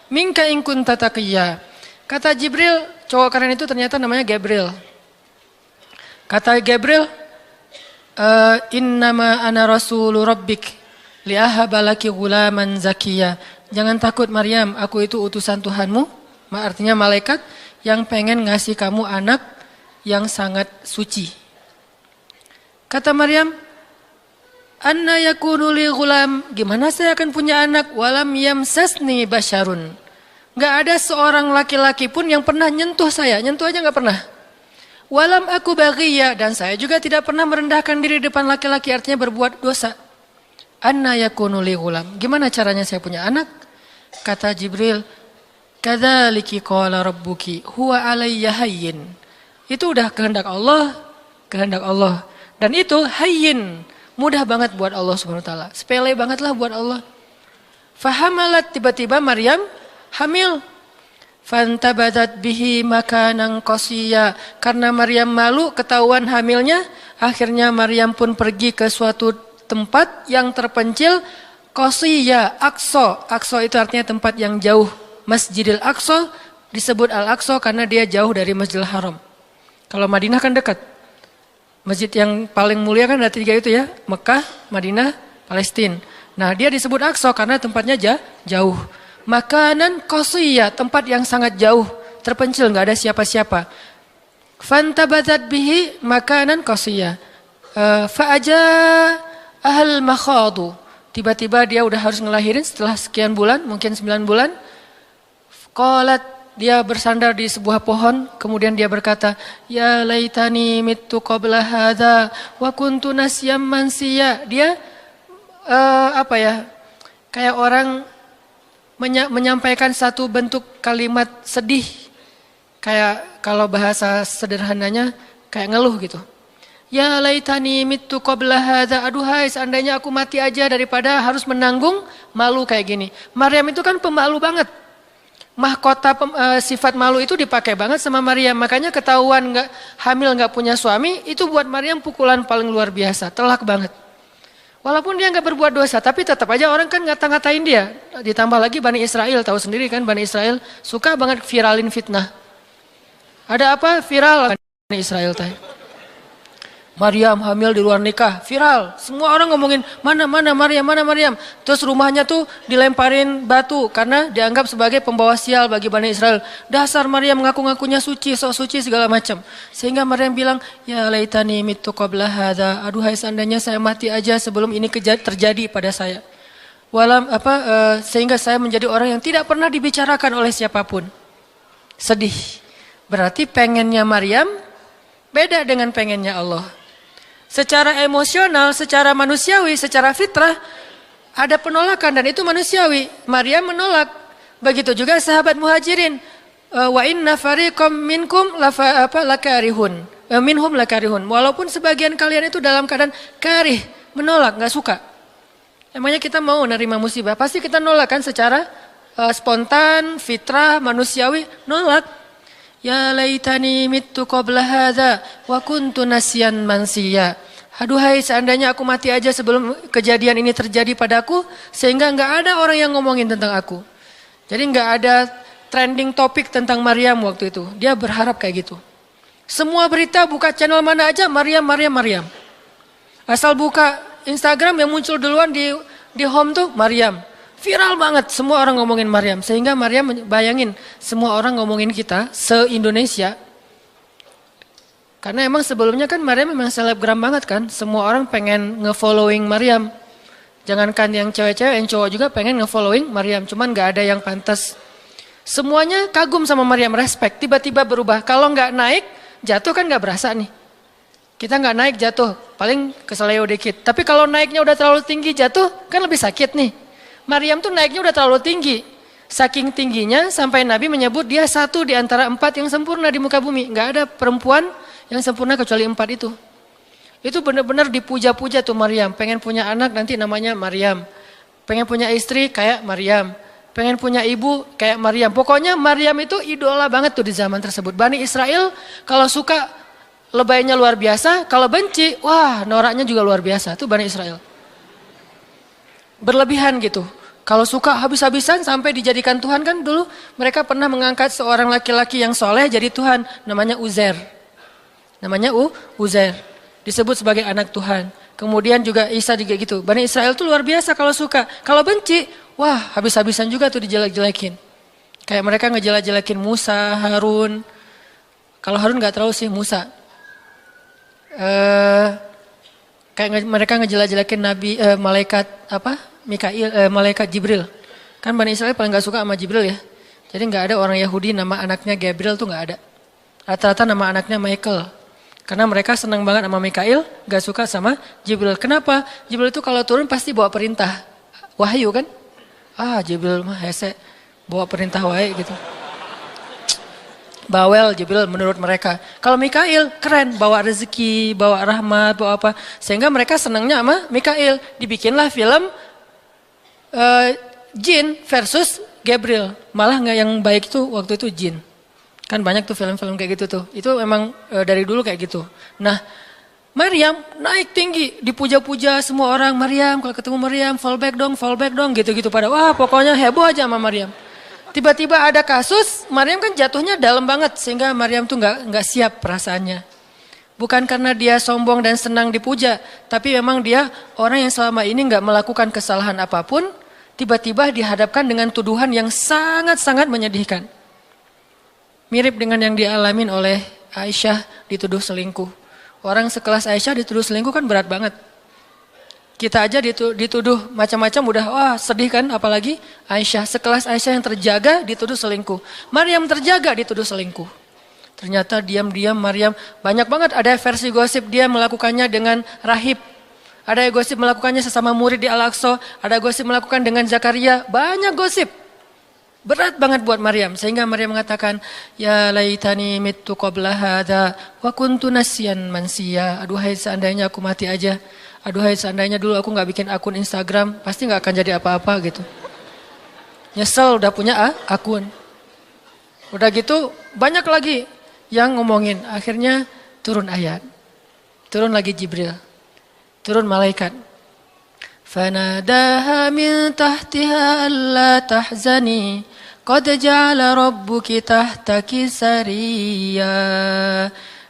Speaker 2: minka in kunta taqiyya. Kata Jibril, cowok keren itu ternyata namanya Gabriel. Kata Gabriel, innama ana rasulu rabbik li'ahaba laki ghulaman zakiyya. Jangan takut Maryam, aku itu utusan Tuhanmu, artinya malaikat yang pengen ngasih kamu anak yang sangat suci. Kata Maryam, anna yakunu li ghulam, gimana saya akan punya anak, walam yamsasni basyarun. Gak ada seorang laki-laki pun yang pernah nyentuh saya, nyentuh aja gak pernah. Walam aku baghiyya, dan saya juga tidak pernah merendahkan diri depan laki-laki, artinya berbuat dosa. Anna yakunu li ghulam, gimana caranya saya punya anak? Kata Jibril, Kadzaliki qala rabbuki huwa alayya hayyin. Itu udah kehendak Allah, kehendak Allah. Dan itu hayyin, mudah banget buat Allah Subhanahu wa taala. Sepele banget lah buat Allah. Fahamalat, tiba-tiba Maryam hamil. Fantabadat bihi makanan qasiyya. Karena Maryam malu ketahuan hamilnya, akhirnya Maryam pun pergi ke suatu tempat yang terpencil, qasiyya, Aqsa. Aqsa itu artinya tempat yang jauh. Masjidil Aqsa disebut Al-Aqsa karena dia jauh dari Masjidil Haram. Kalau Madinah kan dekat. Masjid yang paling mulia kan ada 3 itu ya, Mekah, Madinah, Palestina. Nah, dia disebut Aqsa karena tempatnya jauh. Makanan qasiyya, tempat yang sangat jauh, terpencil, nggak ada siapa-siapa. Fantabadat bihi makanan qasiyya. Fa'aja ahal makhadu. Tiba-tiba dia udah harus ngelahirin setelah sekian bulan, mungkin 9 bulan. Qalat, dia bersandar di sebuah pohon, kemudian dia berkata, ya laitani mittu qabla hadza wa kuntu nasyam mansiya. Dia kayak orang menyampaikan satu bentuk kalimat sedih, kayak kalau bahasa sederhananya kayak ngeluh gitu. Ya laitani mittu qabla hadza, aduhai seandainya aku mati aja daripada harus menanggung malu kayak gini. Maryam itu kan pemalu banget. Mahkota sifat malu itu dipakai banget sama Maryam. Makanya ketahuan hamil nggak punya suami, itu buat Maryam pukulan paling luar biasa, telak banget. Walaupun dia nggak berbuat dosa, tapi tetap aja orang kan ngata-ngatain dia. Ditambah lagi Bani Israel, tahu sendiri kan Bani Israel suka banget viralin fitnah. Ada apa? Viral Bani Israel teh. Maryam hamil di luar nikah, viral. Semua orang ngomongin mana Maryam. Terus rumahnya tuh dilemparin batu karena dianggap sebagai pembawa sial bagi Bani Israel. Dasar Maryam ngaku-ngakunya suci, sok suci segala macam. Sehingga Maryam bilang, ya laitani mittu qabla hadza. Aduhai seandainya saya mati aja sebelum ini terjadi pada saya. Sehingga saya menjadi orang yang tidak pernah dibicarakan oleh siapapun. Sedih. Berarti pengennya Maryam beda dengan pengennya Allah. Secara emosional, secara manusiawi, secara fitrah ada penolakan dan itu manusiawi. Maryam menolak. Begitu juga sahabat Muhajirin. Wa inna fariqam minkum lakarihun. Minhum lakarihun. Walaupun sebagian kalian itu dalam keadaan karih, menolak, enggak suka. Emangnya kita mau nerima musibah? Pasti kita nolak kan secara spontan, fitrah, manusiawi, nolak. Ya laitani mittu qabla hadza wa kuntu nasyan mansiya. Aduhai seandainya aku mati aja sebelum kejadian ini terjadi padaku, sehingga enggak ada orang yang ngomongin tentang aku. Jadi enggak ada trending topik tentang Maryam waktu itu. Dia berharap kayak gitu. Semua berita buka channel mana aja Maryam. Asal buka Instagram yang muncul duluan di home tuh Maryam. Viral banget, semua orang ngomongin Maryam. Sehingga Maryam bayangin, semua orang ngomongin kita se-Indonesia. Karena emang sebelumnya kan Maryam memang selebgram banget kan. Semua orang pengen nge-following Maryam. Jangankan yang cewek-cewek, yang cowok juga pengen nge-following Maryam. Cuman gak ada yang pantas. Semuanya kagum sama Maryam, respect. Tiba-tiba berubah. Kalau gak naik, jatuh kan gak berasa nih. Kita gak naik, jatuh. Paling keseleo dikit. Tapi kalau naiknya udah terlalu tinggi, jatuh kan lebih sakit nih. Maryam tuh naiknya udah terlalu tinggi. Saking tingginya sampai Nabi menyebut dia satu di antara 4 yang sempurna di muka bumi. Nggak ada perempuan yang sempurna kecuali 4 itu. Itu benar-benar dipuja-puja tuh Maryam. Pengen punya anak nanti namanya Maryam. Pengen punya istri kayak Maryam. Pengen punya ibu kayak Maryam. Pokoknya Maryam itu idola banget tuh di zaman tersebut. Bani Israel kalau suka lebaynya luar biasa. Kalau benci, wah noraknya juga luar biasa. Itu Bani Israel. Berlebihan gitu. Kalau suka habis-habisan sampai dijadikan Tuhan kan dulu mereka pernah mengangkat seorang laki-laki yang soleh jadi Tuhan. Namanya Uzair. Namanya Uzair. Disebut sebagai anak Tuhan. Kemudian juga Isa juga gitu. Bani Israel tuh luar biasa kalau suka. Kalau benci, wah habis-habisan juga tuh dijelek-jelekin. Kayak mereka ngejelek-jelekin Musa, Harun. Kalau Harun gak terlalu sih Musa. Kayak mereka ngejelek-jelekin Nabi, malaikat malaikat Jibril. Kan Bani Israel paling gak suka sama Jibril ya. Jadi gak ada orang Yahudi nama anaknya Gabriel tuh gak ada. Rata-rata nama anaknya Michael. Karena mereka senang banget sama Mikail, gak suka sama Jibril. Kenapa? Jibril itu kalau turun pasti bawa perintah. Wahyu kan? Jibril mah hese. bawa perintah wae gitu. Bawel Jibril menurut mereka. Kalau Mikail keren, bawa rezeki, bawa rahmat, bawa apa. Sehingga mereka senangnya sama Mikail. Dibikinlah film jin versus Gabriel. Malah nggak yang baik itu waktu itu jin. Kan banyak tuh film-film kayak gitu tuh. Itu memang dari dulu kayak gitu. Nah, Maryam naik tinggi, dipuja-puja semua orang. Maryam, kalau ketemu Maryam, fall back dong, gitu-gitu pada. Wah, pokoknya heboh aja sama Maryam. Tiba-tiba ada kasus, Maryam kan jatuhnya dalam banget sehingga Maryam tuh nggak siap perasaannya. Bukan karena dia sombong dan senang dipuja, tapi memang dia orang yang selama ini nggak melakukan kesalahan apapun, tiba-tiba dihadapkan dengan tuduhan yang sangat-sangat menyedihkan. Mirip dengan yang dialamin oleh Aisyah dituduh selingkuh. Orang sekelas Aisyah dituduh selingkuh kan berat banget. Kita aja dituduh macam-macam udah wah sedih kan, apalagi Aisyah. Sekelas Aisyah yang terjaga dituduh selingkuh. Maryam terjaga dituduh selingkuh. Ternyata diam-diam Maryam banyak banget ada versi gosip dia melakukannya dengan rahib. Ada gosip melakukannya sesama murid di Al-Aqsa. Ada gosip melakukan dengan Zakaria. Banyak gosip. Berat banget buat Maryam. Sehingga Maryam mengatakan, ya laitani mittu qabla hadha wa kuntu nasyan mansiya. Aduhai seandainya aku mati aja. Aduhai seandainya dulu aku gak bikin akun Instagram. Pasti gak akan jadi apa-apa gitu. Nyesel udah punya akun. Udah gitu banyak lagi yang ngomongin. Akhirnya turun ayat. Turun lagi Jibril. Turun malaikat. Fanadaha min tahtiha alla tahzani. Qad ja'ala rabbuki tahtaki sariyya.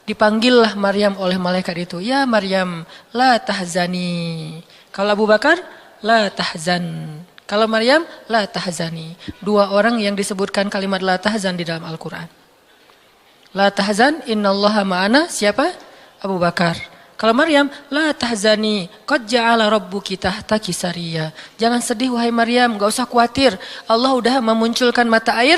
Speaker 2: Dipanggillah Maryam oleh malaikat itu. Ya Maryam, la tahzani. Kalau Abu Bakar, la tahzan. Kalau Maryam, la tahzani. Dua orang yang disebutkan kalimat la tahzan di dalam Al-Quran. La tahzan, innallaha ma'ana. Siapa? Abu Bakar. Kalau Maryam, la tahzani. Qad ja'ala rabbuki tahtaki sariyya. Jangan sedih wahai Maryam, gak usah khawatir. Allah udah memunculkan mata air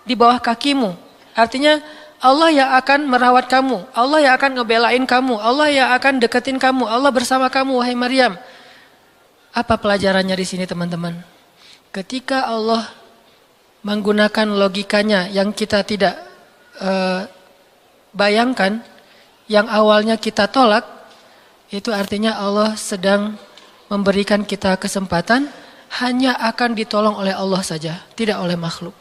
Speaker 2: di bawah kakimu. Artinya, Allah yang akan merawat kamu. Allah yang akan ngebelain kamu. Allah yang akan deketin kamu. Allah bersama kamu, wahai Maryam. Apa pelajarannya di sini, teman-teman? Ketika Allah menggunakan logikanya yang kita tidak bayangkan, yang awalnya kita tolak, itu artinya Allah sedang memberikan kita kesempatan hanya akan ditolong oleh Allah saja, tidak oleh makhluk.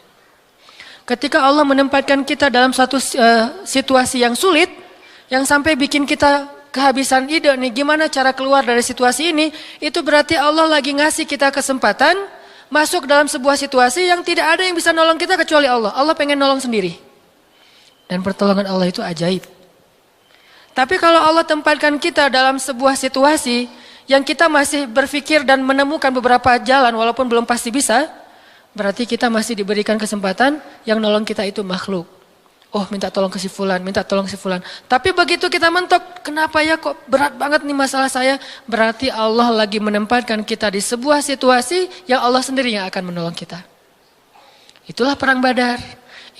Speaker 2: Ketika Allah menempatkan kita dalam suatu situasi yang sulit, yang sampai bikin kita kehabisan ide nih, gimana cara keluar dari situasi ini, itu berarti Allah lagi ngasih kita kesempatan masuk dalam sebuah situasi yang tidak ada yang bisa nolong kita kecuali Allah. Allah pengen nolong sendiri. Dan pertolongan Allah itu ajaib. Tapi kalau Allah tempatkan kita dalam sebuah situasi yang kita masih berpikir dan menemukan beberapa jalan walaupun belum pasti bisa, berarti kita masih diberikan kesempatan yang nolong kita itu makhluk. Oh minta tolong ke si fulan, minta tolong ke si fulan. Tapi begitu kita mentok, kenapa ya kok berat banget nih masalah saya? Berarti Allah lagi menempatkan kita di sebuah situasi yang Allah sendiri yang akan menolong kita. Itulah perang Badar,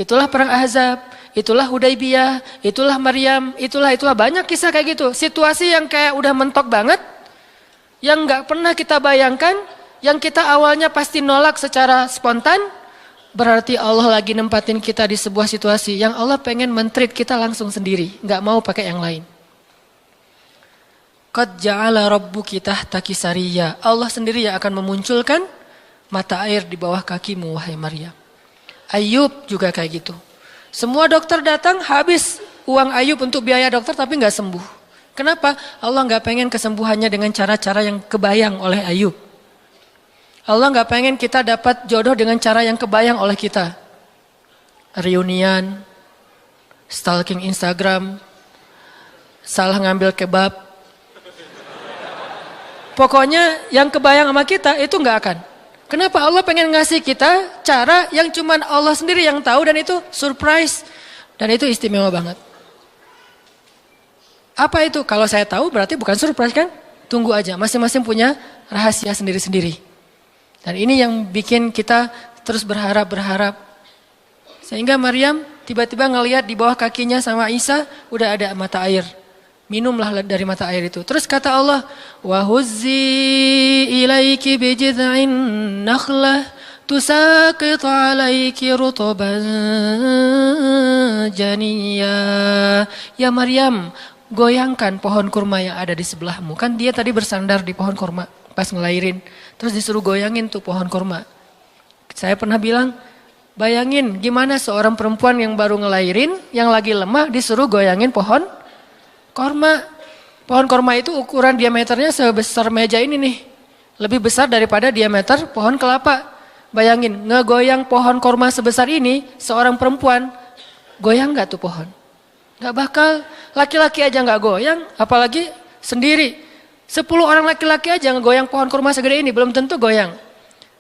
Speaker 2: itulah perang Ahzab, itulah Hudaybiyah, itulah Maryam, itulah banyak kisah kayak gitu. Situasi yang kayak udah mentok banget, yang gak pernah kita bayangkan, yang kita awalnya pasti nolak secara spontan, berarti Allah lagi nempatin kita di sebuah situasi yang Allah pengen men-treat kita langsung sendiri, gak mau pakai yang lain. Qad ja'ala rabbuki tahtaki sariyya. Allah sendiri yang akan memunculkan mata air di bawah kakimu, wahai Maryam. Ayub juga kayak gitu. Semua dokter datang habis uang Ayub untuk biaya dokter tapi gak sembuh. Kenapa? Allah gak pengen kesembuhannya dengan cara-cara yang kebayang oleh Ayub. Allah gak pengen kita dapat jodoh dengan cara yang kebayang oleh kita. Reunian, stalking Instagram, salah ngambil kebab. Pokoknya yang kebayang sama kita itu gak akan. Kenapa? Allah pengen ngasih kita cara yang cuman Allah sendiri yang tahu dan itu surprise. Dan itu istimewa banget. Apa itu? Kalau saya tahu berarti bukan surprise kan? Tunggu aja, masing-masing punya rahasia sendiri-sendiri. Dan ini yang bikin kita terus berharap. Sehingga Maryam tiba-tiba ngelihat di bawah kakinya sama Isa udah ada mata air. Minumlah dari mata air itu. Terus kata Allah, "Wa huzzi ilaiki bijid'in nakhlah tusaqit 'alaiki rutban janiyya. Ya Maryam, goyangkan pohon kurma yang ada di sebelahmu. Kan dia tadi bersandar di pohon kurma pas ngelahirin. Terus disuruh goyangin tuh pohon kurma. Saya pernah bilang, bayangin gimana seorang perempuan yang baru ngelahirin, yang lagi lemah disuruh goyangin pohon kurma. Pohon kurma itu ukuran diameternya sebesar meja ini nih. Lebih besar daripada diameter pohon kelapa. Bayangin, ngegoyang pohon kurma sebesar ini, seorang perempuan, goyang gak tuh pohon? Gak bakal, laki-laki aja gak goyang, apalagi sendiri. 10 orang laki-laki aja ngegoyang pohon kurma segede ini, belum tentu goyang.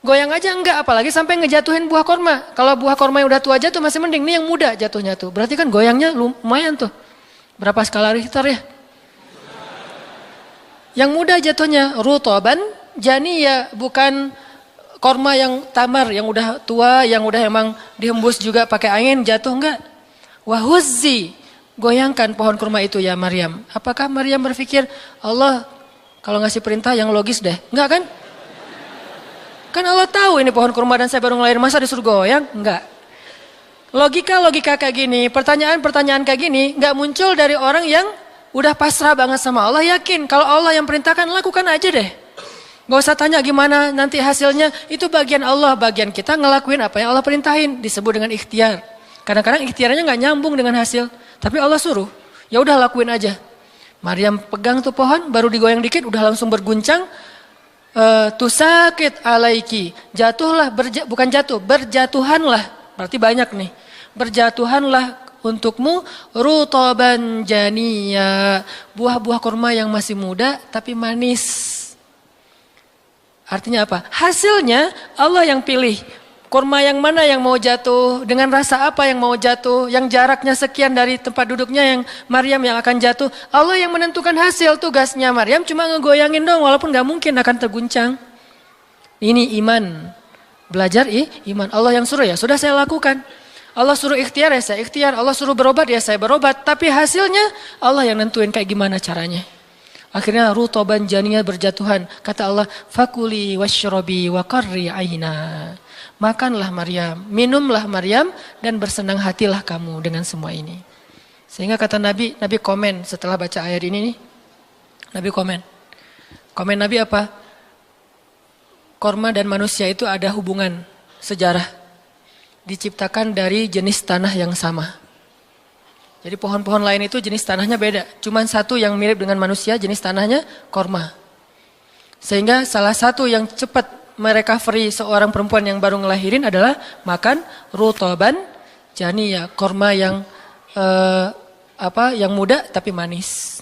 Speaker 2: Goyang aja enggak, apalagi sampai ngejatuhin buah kurma. Kalau buah kurma yang udah tua jatuh masih mending, ini yang muda jatuhnya tuh. Berarti kan goyangnya lumayan tuh. Berapa skala Richter ya? Yang muda jatuhnya rutoban janiyya, bukan kurma yang tamar, yang udah tua, yang udah emang dihembus juga pakai angin jatuh enggak. Wahuzzi, goyangkan pohon kurma itu ya Maryam. Apakah Maryam berpikir Allah kalau ngasih perintah yang logis deh? Enggak kan? Kan Allah tahu ini pohon kurma dan saya baru ngelahirin, masa disuruh goyang? Enggak. Logika kayak gini, pertanyaan kayak gini enggak muncul dari orang yang udah pasrah banget sama Allah, yakin kalau Allah yang perintahkan lakukan aja deh. Gak usah tanya gimana nanti hasilnya, itu bagian Allah, bagian kita ngelakuin apa yang Allah perintahin, disebut dengan ikhtiar. Kadang-kadang ikhtiarnya gak nyambung dengan hasil, tapi Allah suruh, ya udah lakuin aja. Maryam pegang tuh pohon, baru digoyang dikit udah langsung berguncang. Tusaqit 'alaiki, jatuhlah, bukan jatuh, berjatuhanlah, berarti banyak nih. Berjatuhanlah untukmu rutaban janiyya, buah-buah kurma yang masih muda tapi manis. Artinya apa? Hasilnya Allah yang pilih. Kurma yang mana yang mau jatuh, dengan rasa apa yang mau jatuh, yang jaraknya sekian dari tempat duduknya yang Maryam yang akan jatuh. Allah yang menentukan hasil, tugasnya Maryam cuma ngegoyangin dong walaupun gak mungkin akan terguncang. Ini iman. Belajar iman. Allah yang suruh ya sudah saya lakukan. Allah suruh ikhtiar ya saya ikhtiar. Allah suruh berobat ya saya berobat. Tapi hasilnya Allah yang nentuin kayak gimana caranya. Akhirnya rutoban janiyya, berjatuhan. Kata Allah, fakuli washrobi wa qarri aina. Makanlah Maryam, minumlah Maryam, dan bersenang hatilah kamu dengan semua ini. Sehingga kata Nabi komen setelah baca ayat ini nih. Nabi komen. Komen Nabi apa? Korma dan manusia itu ada hubungan sejarah. Diciptakan dari jenis tanah yang sama. Jadi pohon-pohon lain itu jenis tanahnya beda. Cuman satu yang mirip dengan manusia, jenis tanahnya korma. Sehingga salah satu yang cepat merecovery seorang perempuan yang baru ngelahirin adalah makan rutoban janiyya, korma yang yang muda tapi manis.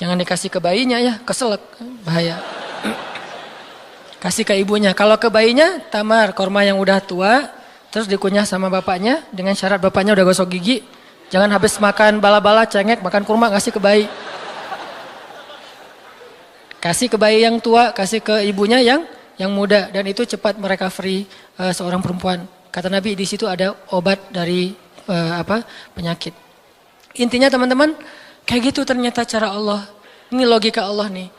Speaker 2: Jangan dikasih ke bayinya ya, keselak, bahaya. Kasih ke ibunya. Kalau ke bayinya tamar, korma yang udah tua, terus dikunyah sama bapaknya dengan syarat bapaknya udah gosok gigi. Jangan habis makan bala-bala, cengek, makan kurma kasih ke bayi. Kasih ke bayi yang tua, kasih ke ibunya yang muda, dan itu cepat merecovery seorang perempuan. Kata Nabi di situ ada obat dari penyakit. Intinya teman-teman, kayak gitu ternyata cara Allah. Ini logika Allah nih.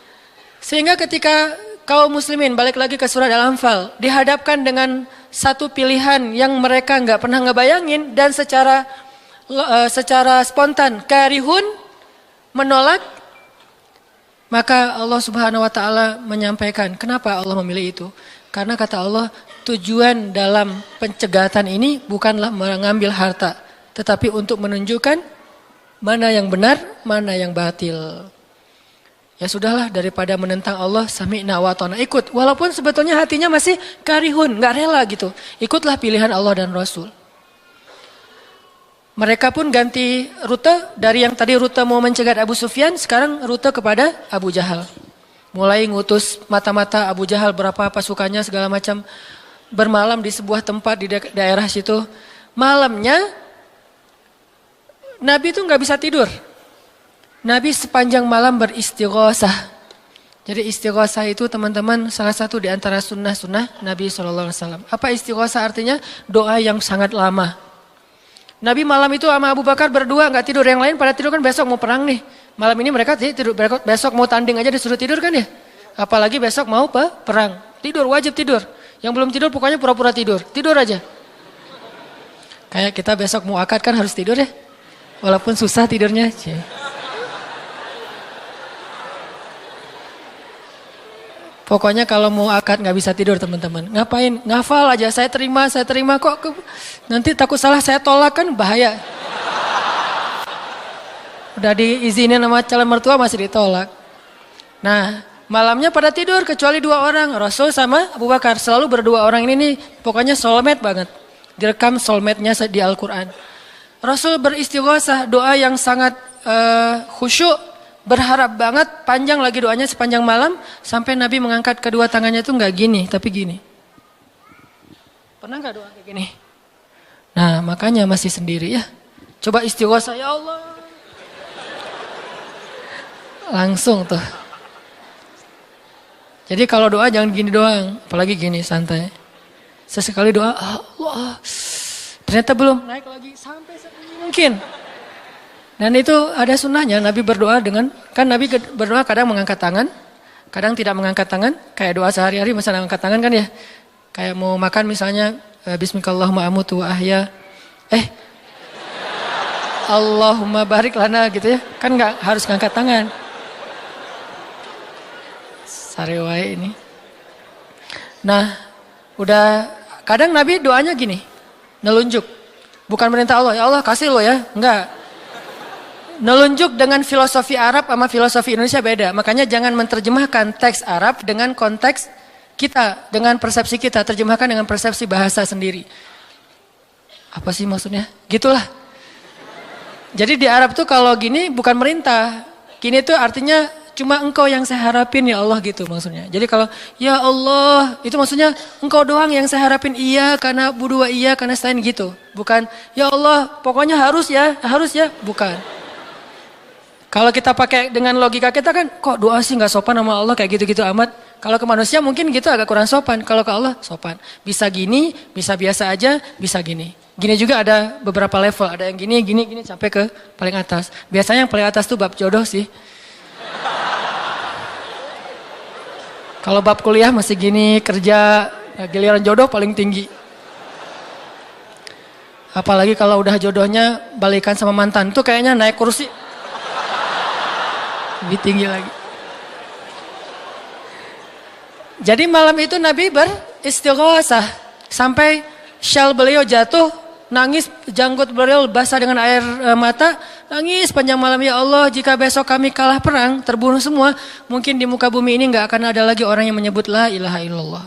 Speaker 2: Sehingga ketika kaum muslimin balik lagi ke surat Al-Anfal, dihadapkan dengan satu pilihan yang mereka nggak pernah ngebayangin dan secara spontan karihun, menolak. Maka Allah Subhanahu wa taala menyampaikan kenapa Allah memilih itu. Karena kata Allah, tujuan dalam pencegatan ini bukanlah mengambil harta, tetapi untuk menunjukkan mana yang benar, mana yang batil. Ya sudahlah, daripada menentang Allah, sami'na wa ata'na, ikut. Walaupun sebetulnya hatinya masih karihun, gak rela gitu. Ikutlah pilihan Allah dan Rasul. Mereka pun ganti rute, dari yang tadi rute mau mencegat Abu Sufyan, sekarang rute kepada Abu Jahal. Mulai ngutus mata-mata Abu Jahal, berapa pasukannya segala macam, bermalam di sebuah tempat di daerah situ. Malamnya Nabi itu gak bisa tidur. Nabi sepanjang malam beristighosah. Jadi istighosah itu teman-teman salah satu di antara sunnah-sunnah Nabi SAW. Apa istighosah artinya? Doa yang sangat lama. Nabi malam itu sama Abu Bakar berdua gak tidur. Yang lain pada tidur kan besok mau perang nih. Malam ini mereka tidur, besok mau tanding aja disuruh tidur kan ya. Apalagi besok mau perang. Tidur, wajib tidur. Yang belum tidur pokoknya pura-pura tidur. Tidur aja. Kayak kita besok mau akad kan harus tidur ya. Walaupun susah tidurnya. Pokoknya kalau mau akad nggak bisa tidur teman-teman. Ngapain? Ngafal aja. Saya terima kok. Nanti takut salah saya tolak kan bahaya. Udah diizinin sama calon mertua masih ditolak. Nah malamnya pada tidur kecuali 2 orang. Rasul sama Abu Bakar. Selalu berdua orang ini nih pokoknya soulmate banget. Direkam soulmate-nya di Al-Quran. Rasul beristighosah doa yang sangat khusyuk. Berharap banget, panjang lagi doanya sepanjang malam. Sampai Nabi mengangkat kedua tangannya itu nggak gini, tapi gini. Pernah nggak doa kayak gini? Nah makanya masih sendiri ya. Coba istighosah, ya Allah. Langsung tuh. Jadi kalau doa jangan gini doang. Apalagi gini, santai. Sesekali doa, Allah. Ternyata belum, naik lagi sampai mungkin. Dan itu ada sunnahnya, Nabi berdoa dengan, kan Nabi berdoa kadang mengangkat tangan, kadang tidak mengangkat tangan, kayak doa sehari-hari misalnya angkat tangan kan ya. Kayak mau makan misalnya, Bismillahirrahmanirrahim amutu wa ahya, Allahumma barik lana gitu ya, kan nggak harus ngangkat tangan. Sarewai ini. Nah, udah kadang Nabi doanya gini, nelunjuk. Bukan perintah Allah, ya Allah kasih lo ya, enggak. Nelunjuk dengan filosofi Arab sama filosofi Indonesia beda. Makanya jangan menerjemahkan teks Arab dengan konteks kita, dengan persepsi kita. Terjemahkan dengan persepsi bahasa sendiri. Apa sih maksudnya? Gitulah. Jadi di Arab tuh kalau gini bukan merintah. Gini tuh artinya cuma engkau yang saya harapin ya Allah gitu maksudnya. Jadi kalau ya Allah itu maksudnya engkau doang yang saya harapin, iya karena budua iya karena selain gitu. Bukan ya Allah pokoknya harus ya bukan. Kalau kita pakai dengan logika kita kan, kok doa sih nggak sopan sama Allah kayak gitu-gitu amat. Kalau ke manusia mungkin gitu agak kurang sopan. Kalau ke Allah sopan. Bisa gini, bisa biasa aja, bisa gini. Gini juga ada beberapa level. Ada yang gini sampai ke paling atas. Biasanya yang paling atas tuh bab jodoh sih. Kalau bab kuliah masih gini, kerja, giliran jodoh paling tinggi. Apalagi kalau udah jodohnya balikan sama mantan tuh kayaknya naik kursi. Lebih tinggi lagi. Jadi malam itu Nabi beristighosah sampai syal beliau jatuh, nangis, janggut beliau basah dengan air mata, nangis panjang malam, ya Allah jika besok kami kalah perang, terbunuh semua, mungkin di muka bumi ini nggak akan ada lagi orang yang menyebut la ilaha illallah.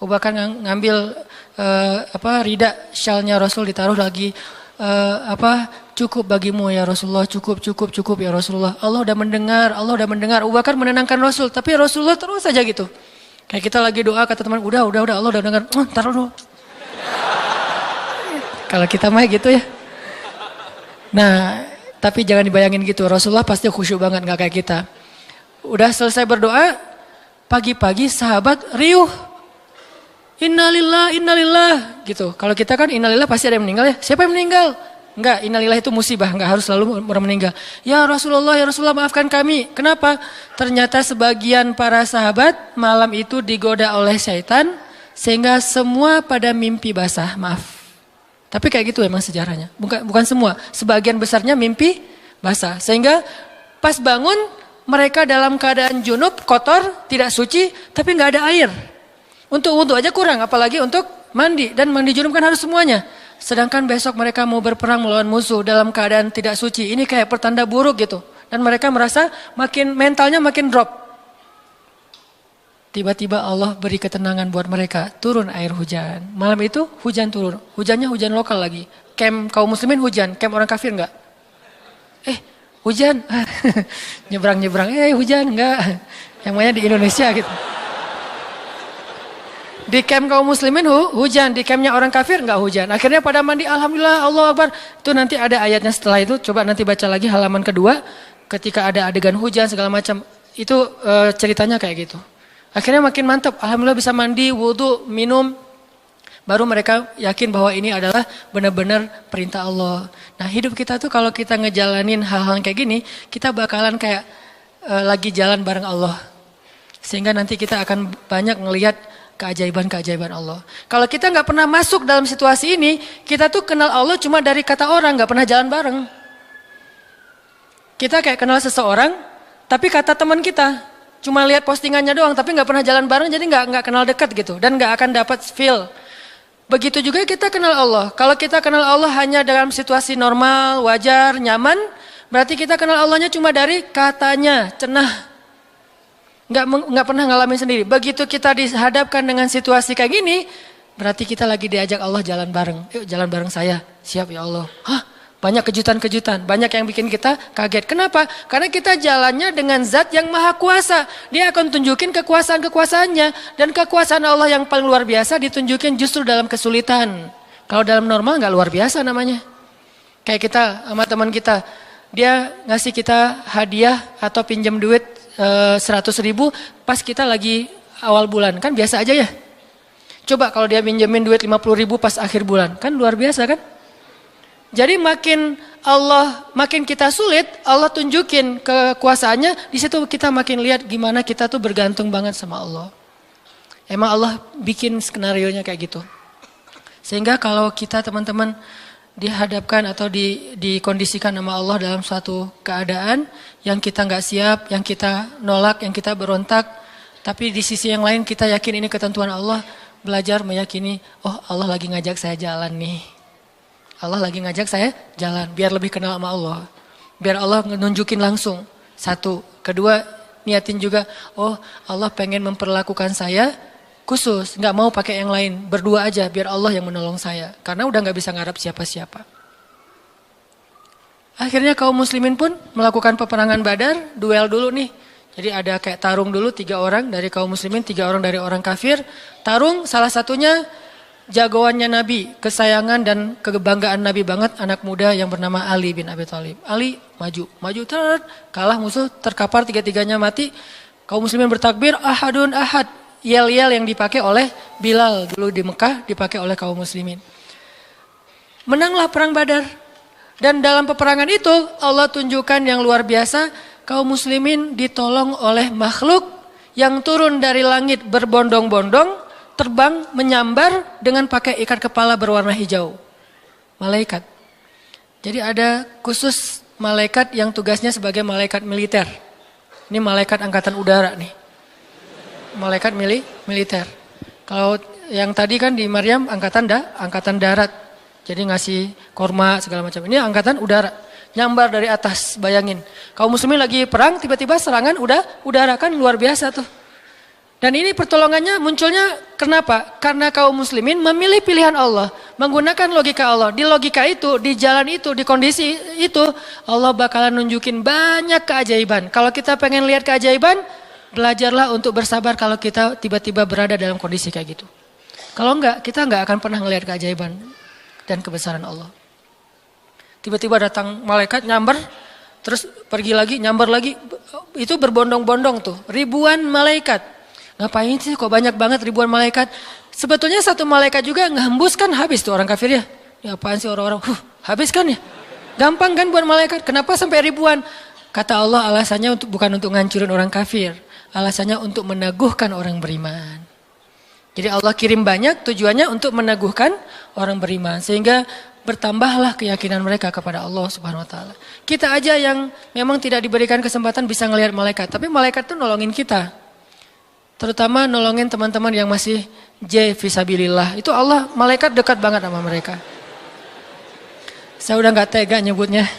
Speaker 2: Abu Bakar ngambil rida syalnya Rasul ditaruh lagi. Cukup bagimu ya Rasulullah, cukup ya Rasulullah. Allah udah mendengar. Abu Bakar menenangkan Rasul, tapi Rasulullah terus saja gitu. Kayak kita lagi doa kata teman, udah Allah udah dengar. Taruh dulu. Kalau kita mah gitu ya. Nah, tapi jangan dibayangin gitu. Rasulullah pasti khusyuk banget, nggak kayak kita. Udah selesai berdoa, pagi-pagi sahabat riuh. Innalillah gitu. Kalau kita kan innalillah pasti ada yang meninggal ya. Siapa yang meninggal? Enggak, innalillah itu musibah, enggak harus selalu orang meninggal. Ya Rasulullah maafkan kami. Kenapa? Ternyata sebagian para sahabat malam itu digoda oleh syaitan sehingga semua pada mimpi basah, maaf. Tapi kayak gitu emang sejarahnya. Bukan semua, sebagian besarnya mimpi basah. Sehingga pas bangun mereka dalam keadaan junub, kotor, tidak suci, tapi enggak ada air. Untuk wudhu aja kurang, apalagi untuk mandi. Dan mandi junub kan harus semuanya. Sedangkan besok mereka mau berperang melawan musuh dalam keadaan tidak suci. Ini kayak pertanda buruk gitu. Dan mereka merasa mentalnya makin drop. Tiba-tiba Allah beri ketenangan buat mereka. Turun air hujan. Malam itu hujan turun. Hujannya hujan lokal lagi. Camp kaum muslimin hujan. Camp orang kafir enggak? Hujan. Nyebrang-nyebrang. Hujan enggak. Yang namanya di Indonesia gitu. Di camp kaum muslimin hujan, di campnya orang kafir enggak hujan. Akhirnya pada mandi, alhamdulillah, Allahu Akbar. Itu nanti ada ayatnya setelah itu, coba nanti baca lagi halaman kedua. Ketika ada adegan hujan segala macam, itu ceritanya kayak gitu. Akhirnya makin mantap, alhamdulillah bisa mandi, wudhu, minum. Baru mereka yakin bahwa ini adalah benar-benar perintah Allah. Nah hidup kita tuh kalau kita ngejalanin hal-hal kayak gini, kita bakalan kayak lagi jalan bareng Allah. Sehingga nanti kita akan banyak ngelihat keajaiban-keajaiban Allah. Kalau kita nggak pernah masuk dalam situasi ini, kita tuh kenal Allah cuma dari kata orang, nggak pernah jalan bareng. Kita kayak kenal seseorang, tapi kata teman kita, cuma lihat postingannya doang, tapi nggak pernah jalan bareng, jadi nggak kenal dekat gitu, dan nggak akan dapat feel. Begitu juga kita kenal Allah. Kalau kita kenal Allah hanya dalam situasi normal, wajar, nyaman, berarti kita kenal Allahnya cuma dari katanya, cenah. Nggak pernah ngalamin sendiri. Begitu kita dihadapkan dengan situasi kayak gini, berarti kita lagi diajak Allah jalan bareng. Yuk jalan bareng saya. Siap ya Allah. Hah? Banyak kejutan-kejutan. Banyak yang bikin kita kaget. Kenapa? Karena kita jalannya dengan zat yang maha kuasa. Dia akan tunjukin kekuasaan-kekuasaannya. Dan kekuasaan Allah yang paling luar biasa ditunjukin justru dalam kesulitan. Kalau dalam normal nggak luar biasa namanya. Kayak kita sama teman kita. Dia ngasih kita hadiah atau pinjam duit 100.000 pas kita lagi awal bulan, kan biasa aja ya. Coba kalau dia pinjemin duit 50.000 pas akhir bulan, kan luar biasa kan. Jadi makin kita sulit, Allah tunjukin kekuasaannya, di situ kita makin lihat gimana kita tuh bergantung banget sama Allah. Emang Allah bikin skenarionya kayak gitu. Sehingga kalau kita teman-teman dihadapkan atau dikondisikan sama Allah dalam suatu keadaan yang kita nggak siap, yang kita nolak, yang kita berontak, tapi di sisi yang lain kita yakin ini ketentuan Allah, belajar meyakini, oh Allah lagi ngajak saya jalan nih. Allah lagi ngajak saya jalan, biar lebih kenal sama Allah. Biar Allah nunjukin langsung. Satu, kedua niatin juga, oh Allah pengen memperlakukan saya khusus, nggak mau pakai yang lain, berdua aja biar Allah yang menolong saya. Karena udah nggak bisa ngarap siapa-siapa. Akhirnya kaum muslimin pun melakukan peperangan Badar, duel dulu nih. Jadi ada kayak tarung dulu 3 orang dari kaum muslimin, 3 orang dari orang kafir. Tarung salah satunya jagoannya Nabi, kesayangan dan kebanggaan Nabi banget, anak muda yang bernama Ali bin Abi Thalib. Ali maju, kalah musuh, terkapar 3-3-nya mati. Kaum muslimin bertakbir, ahadun ahad. Yel-yel yang dipakai oleh Bilal dulu di Mekah dipakai oleh kaum muslimin. Menanglah perang Badar. Dan dalam peperangan itu Allah tunjukkan yang luar biasa, kaum muslimin ditolong oleh makhluk yang turun dari langit berbondong-bondong, terbang menyambar dengan pakai ikat kepala berwarna hijau. Malaikat. Jadi ada khusus malaikat yang tugasnya sebagai malaikat militer. Ini malaikat angkatan udara nih. Malaikat militer. Kalau yang tadi kan di Maryam angkatan darat. Jadi ngasih korma segala macam. Ini angkatan udara. Nyambar dari atas, bayangin. Kaum muslimin lagi perang, tiba-tiba serangan udara, kan luar biasa tuh. Dan ini pertolongannya munculnya kenapa? Karena kaum muslimin memilih pilihan Allah. Menggunakan logika Allah. Di logika itu, di jalan itu, di kondisi itu, Allah bakalan nunjukin banyak keajaiban. Kalau kita pengen lihat keajaiban, belajarlah untuk bersabar kalau kita tiba-tiba berada dalam kondisi kayak gitu. Kalau enggak, kita enggak akan pernah ngelihat keajaiban dan kebesaran Allah. Tiba-tiba datang malaikat nyamber, terus pergi lagi, nyamber lagi. Itu berbondong-bondong tuh, ribuan malaikat. Ngapain sih kok banyak banget ribuan malaikat? Sebetulnya satu malaikat juga ngehembus kan habis tuh orang kafir ya. Ya apaan sih orang-orang, habis kan ya. Gampang kan buat malaikat, kenapa sampai ribuan? Kata Allah alasannya bukan untuk ngancurin orang kafir. Alasannya untuk meneguhkan orang beriman. Jadi Allah kirim banyak tujuannya untuk meneguhkan orang beriman. Sehingga bertambahlah keyakinan mereka kepada Allah Subhanahu Wa Taala. Kita aja yang memang tidak diberikan kesempatan bisa ngelihat malaikat. Tapi malaikat itu nolongin kita. Terutama nolongin teman-teman yang masih fisabilillah. Itu Allah, malaikat dekat banget sama mereka. Saya udah gak tega nyebutnya.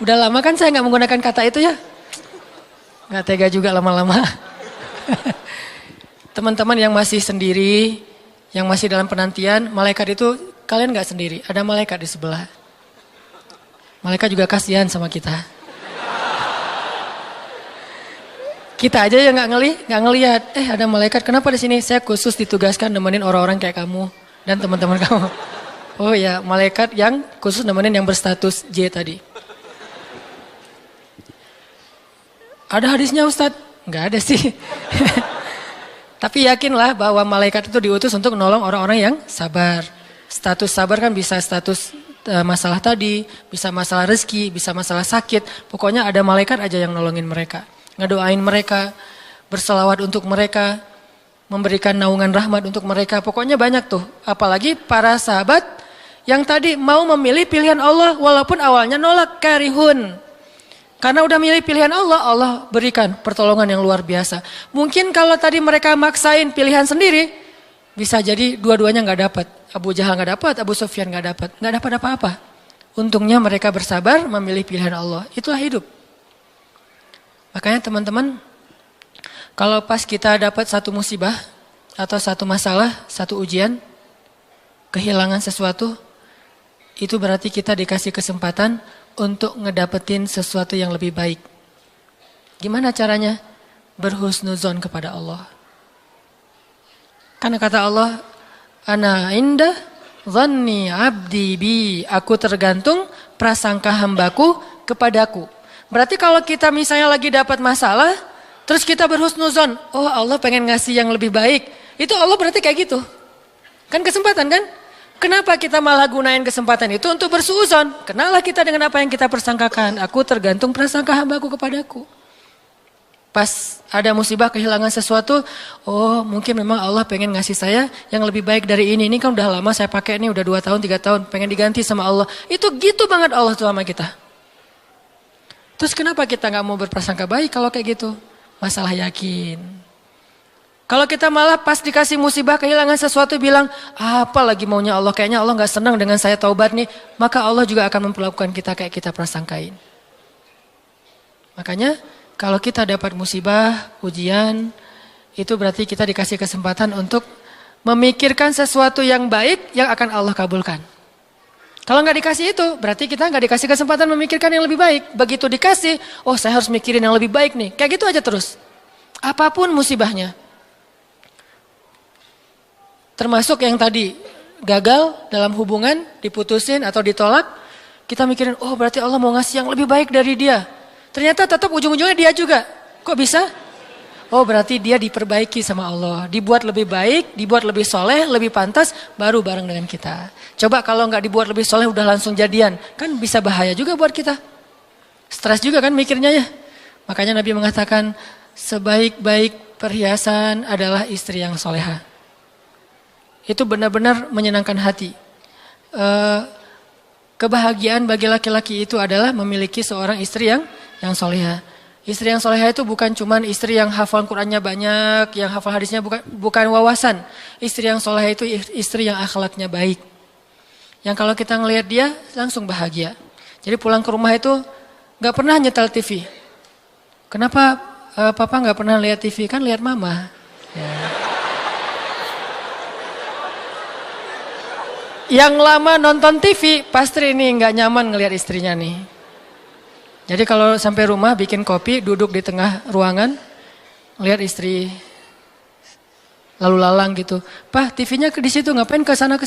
Speaker 2: Udah lama kan saya gak menggunakan kata itu ya. Gak tega juga lama-lama. Teman-teman yang masih sendiri, yang masih dalam penantian, malaikat itu kalian gak sendiri. Ada malaikat di sebelah. Malaikat juga kasihan sama kita. Kita aja yang gak ngelihat. Ada malaikat. Kenapa di sini? Saya khusus ditugaskan nemenin orang-orang kayak kamu dan teman-teman kamu. Oh ya, malaikat yang khusus nemenin yang berstatus J tadi. Ada hadisnya Ustadz? Enggak ada sih. Tapi yakinlah bahwa malaikat itu diutus untuk menolong orang-orang yang sabar. Status sabar kan bisa status masalah tadi, bisa masalah rezeki, bisa masalah sakit. Pokoknya ada malaikat aja yang nolongin mereka. Ngedoain mereka, berselawat untuk mereka. memberikan naungan rahmat untuk mereka. Pokoknya banyak tuh. Apalagi para sahabat yang tadi mau memilih pilihan Allah walaupun awalnya nolak, karihun. Karena udah milih pilihan Allah, Allah berikan pertolongan yang luar biasa. Mungkin kalau tadi mereka maksain pilihan sendiri, bisa jadi dua-duanya nggak dapat. Abu Jahal nggak dapat, Abu Sufyan nggak dapat apa-apa. Untungnya mereka bersabar memilih pilihan Allah. Itulah hidup. Makanya teman-teman, kalau pas kita dapat satu musibah atau satu masalah, satu ujian, kehilangan sesuatu, itu berarti kita dikasih kesempatan untuk ngedapetin sesuatu yang lebih baik. Gimana caranya? Berhusnuzon kepada Allah. Karena kata Allah, Ana inda dhanni abdi bi. Aku tergantung prasangka hambaku kepadaku. Berarti kalau kita misalnya lagi dapat masalah, terus kita berhusnuzon, oh Allah pengen ngasih yang lebih baik. Itu Allah berarti kayak gitu. Kan kesempatan kan? Kenapa kita malah gunain kesempatan itu untuk bersuuzon? Kenalah kita dengan apa yang kita persangkakan. Aku tergantung prasangka hambaku kepadaku. Pas ada musibah kehilangan sesuatu, oh mungkin memang Allah pengen ngasih saya yang lebih baik dari ini. Ini kan udah lama saya pakai ini, udah 2 tahun, 3 tahun, pengen diganti sama Allah. Itu gitu banget Allah tuh sama kita. Terus kenapa kita gak mau berprasangka baik kalau kayak gitu? Masalah yakin. Kalau kita malah pas dikasih musibah kehilangan sesuatu bilang, apa lagi maunya Allah, kayaknya Allah gak senang dengan saya taubat nih. Maka Allah juga akan memperlakukan kita kayak kita prasangkain. Makanya kalau kita dapat musibah, ujian, itu berarti kita dikasih kesempatan untuk memikirkan sesuatu yang baik yang akan Allah kabulkan. Kalau nggak dikasih itu, berarti kita nggak dikasih kesempatan memikirkan yang lebih baik. Begitu dikasih, oh saya harus mikirin yang lebih baik nih. Kayak gitu aja terus. Apapun musibahnya. Termasuk yang tadi gagal dalam hubungan, diputusin atau ditolak. Kita mikirin, oh berarti Allah mau ngasih yang lebih baik dari dia. Ternyata tetap ujung-ujungnya dia juga. Kok bisa? Oh berarti dia diperbaiki sama Allah. Dibuat lebih baik, dibuat lebih soleh, lebih pantas, baru bareng dengan kita. Coba kalau nggak dibuat lebih soleh udah langsung jadian. Kan bisa bahaya juga buat kita. Stres juga kan mikirnya ya. Makanya Nabi mengatakan, sebaik-baik perhiasan adalah istri yang soleha. Itu benar-benar menyenangkan hati. Kebahagiaan bagi laki-laki itu adalah memiliki seorang istri yang soleha. Istri yang soleha itu bukan cuman istri yang hafal Qur'annya banyak, yang hafal hadisnya bukan wawasan. Istri yang soleha itu istri yang akhlaknya baik. Yang kalau kita ngelihat dia langsung bahagia. Jadi pulang ke rumah itu gak pernah nyetel TV. Kenapa papa gak pernah lihat TV? Kan lihat mama. Ya. Yang lama nonton TV, pasti ini nggak nyaman ngelihat istrinya nih. Jadi kalau sampai rumah bikin kopi, duduk di tengah ruangan, lihat istri lalu lalang gitu. Pak, TV-nya di situ, ngapain ke sana,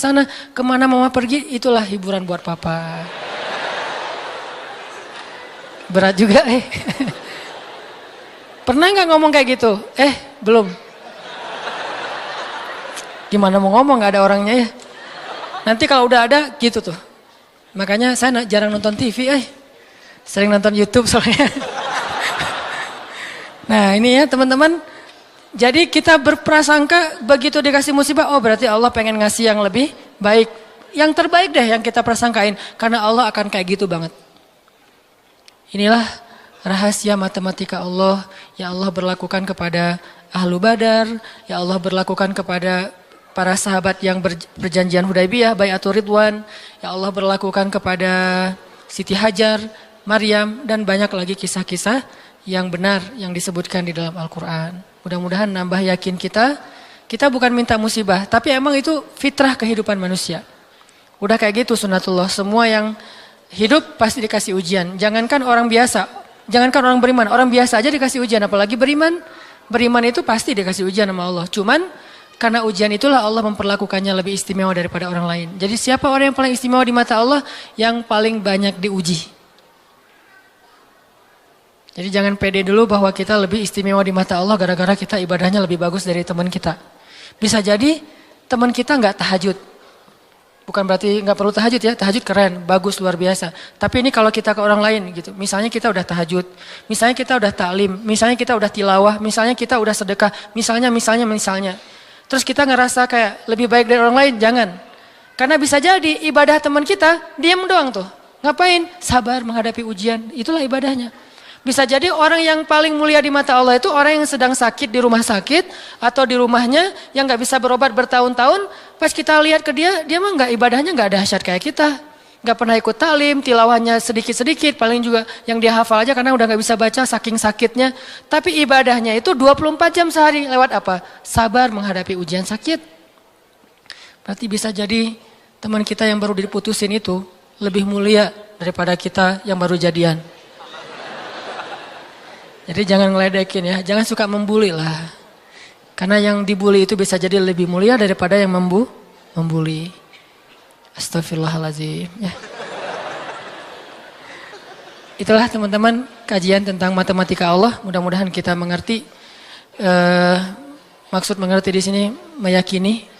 Speaker 2: kemana mama pergi? Itulah hiburan buat papa. Berat juga Pernah nggak ngomong kayak gitu? Belum. Gimana mau ngomong, nggak ada orangnya ya. Nanti kalau udah ada gitu tuh. Makanya saya jarang nonton TV, sering nonton YouTube soalnya. Nah ini ya teman-teman. Jadi kita berprasangka begitu dikasih musibah, oh berarti Allah pengen ngasih yang lebih baik. Yang terbaik deh yang kita prasangkain. Karena Allah akan kayak gitu banget. Inilah rahasia matematika Allah. Ya Allah berlakukan kepada Ahlu Badar. Ya Allah berlakukan kepada para sahabat yang berjanjian Hudaybiyah, Bai'atul Ridwan. Ya Allah berlakukan kepada Siti Hajar, Maryam, dan banyak lagi kisah-kisah yang benar yang disebutkan di dalam Al-Quran. Mudah-mudahan nambah yakin kita. Kita bukan minta musibah, tapi emang itu fitrah kehidupan manusia. Udah kayak gitu sunatullah. Semua yang hidup pasti dikasih ujian. Jangankan orang biasa, jangankan orang beriman, orang biasa aja dikasih ujian. Apalagi beriman. Beriman itu pasti dikasih ujian sama Allah. Cuman karena ujian itulah Allah memperlakukannya lebih istimewa daripada orang lain. Jadi siapa orang yang paling istimewa di mata Allah? Yang paling banyak diuji. Jadi jangan pede dulu bahwa kita lebih istimewa di mata Allah gara-gara kita ibadahnya lebih bagus dari teman kita. Bisa jadi teman kita nggak tahajud. Bukan berarti nggak perlu tahajud ya, tahajud keren, bagus, luar biasa. Tapi ini kalau kita ke orang lain gitu, misalnya kita udah tahajud, misalnya kita udah taklim, misalnya kita udah tilawah, misalnya kita udah sedekah, misalnya. Terus kita ngerasa kayak lebih baik dari orang lain, jangan. Karena bisa jadi ibadah teman kita, diam doang tuh. Ngapain? Sabar menghadapi ujian, itulah ibadahnya. Bisa jadi orang yang paling mulia di mata Allah itu orang yang sedang sakit di rumah sakit atau di rumahnya yang nggak bisa berobat bertahun-tahun. Pas kita lihat ke dia mah nggak ibadahnya nggak dahsyat kayak kita, nggak pernah ikut talim, tilawahnya sedikit-sedikit, paling juga yang dia hafal aja karena udah nggak bisa baca saking sakitnya. Tapi ibadahnya itu 24 jam sehari lewat apa? Sabar menghadapi ujian sakit. Berarti bisa jadi teman kita yang baru diputusin itu lebih mulia daripada kita yang baru jadian. Jadi jangan ngeledekin ya, jangan suka membuli lah. Karena yang dibully itu bisa jadi lebih mulia daripada yang membuli. Astagfirullahaladzim. Ya. Itulah teman-teman kajian tentang matematika Allah. Mudah-mudahan kita mengerti. Maksud mengerti di sini meyakini,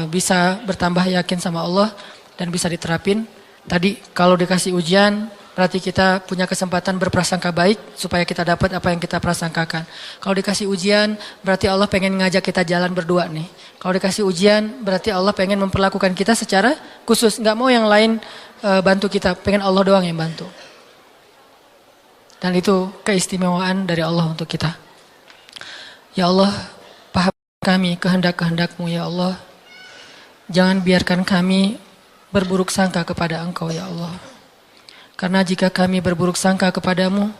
Speaker 2: bisa bertambah yakin sama Allah dan bisa diterapin. Tadi kalau dikasih ujian, berarti kita punya kesempatan berprasangka baik supaya kita dapat apa yang kita prasangkakan. Kalau dikasih ujian, berarti Allah pengen ngajak kita jalan berdua nih. Kalau dikasih ujian, berarti Allah pengen memperlakukan kita secara khusus. Nggak mau yang lain bantu kita, pengen Allah doang yang bantu. Dan itu keistimewaan dari Allah untuk kita. Ya Allah, paham kami kehendak-kehendak-Mu ya Allah. Jangan biarkan kami berburuk sangka kepada Engkau ya Allah. Karena jika kami berburuk sangka kepadamu,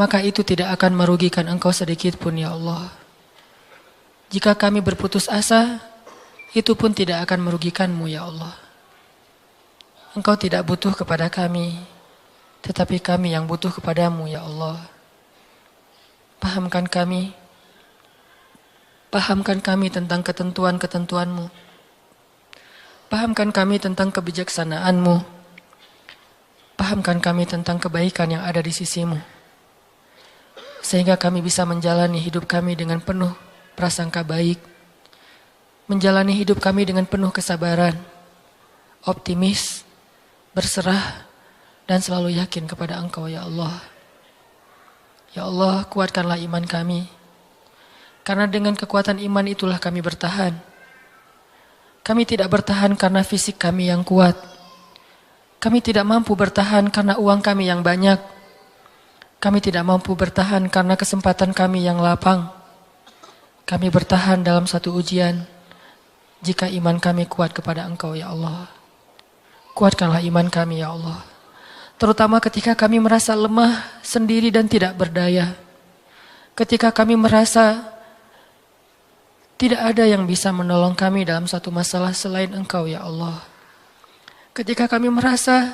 Speaker 2: maka itu tidak akan merugikan Engkau sedikit pun ya Allah. Jika kami berputus asa, itu pun tidak akan merugikan-Mu ya Allah. Engkau tidak butuh kepada kami, tetapi kami yang butuh kepadamu ya Allah. Pahamkan kami tentang ketentuan-ketentuan-Mu. Pahamkan kami tentang kebijaksanaan-Mu. Pahamkan kami tentang kebaikan yang ada di sisi-Mu. Sehingga kami bisa menjalani hidup kami dengan penuh prasangka baik. Menjalani hidup kami dengan penuh kesabaran, optimis, berserah, dan selalu yakin kepada Engkau ya Allah. Ya Allah, kuatkanlah iman kami. Karena dengan kekuatan iman itulah kami bertahan. Kami tidak bertahan karena fisik kami yang kuat. Kami tidak mampu bertahan karena uang kami yang banyak. Kami tidak mampu bertahan karena kesempatan kami yang lapang. Kami bertahan dalam satu ujian jika iman kami kuat kepada Engkau ya Allah. Kuatkanlah iman kami ya Allah. Terutama ketika kami merasa lemah sendiri dan tidak berdaya. Ketika kami merasa tidak ada yang bisa menolong kami dalam satu masalah selain Engkau ya Allah. Ketika kami merasa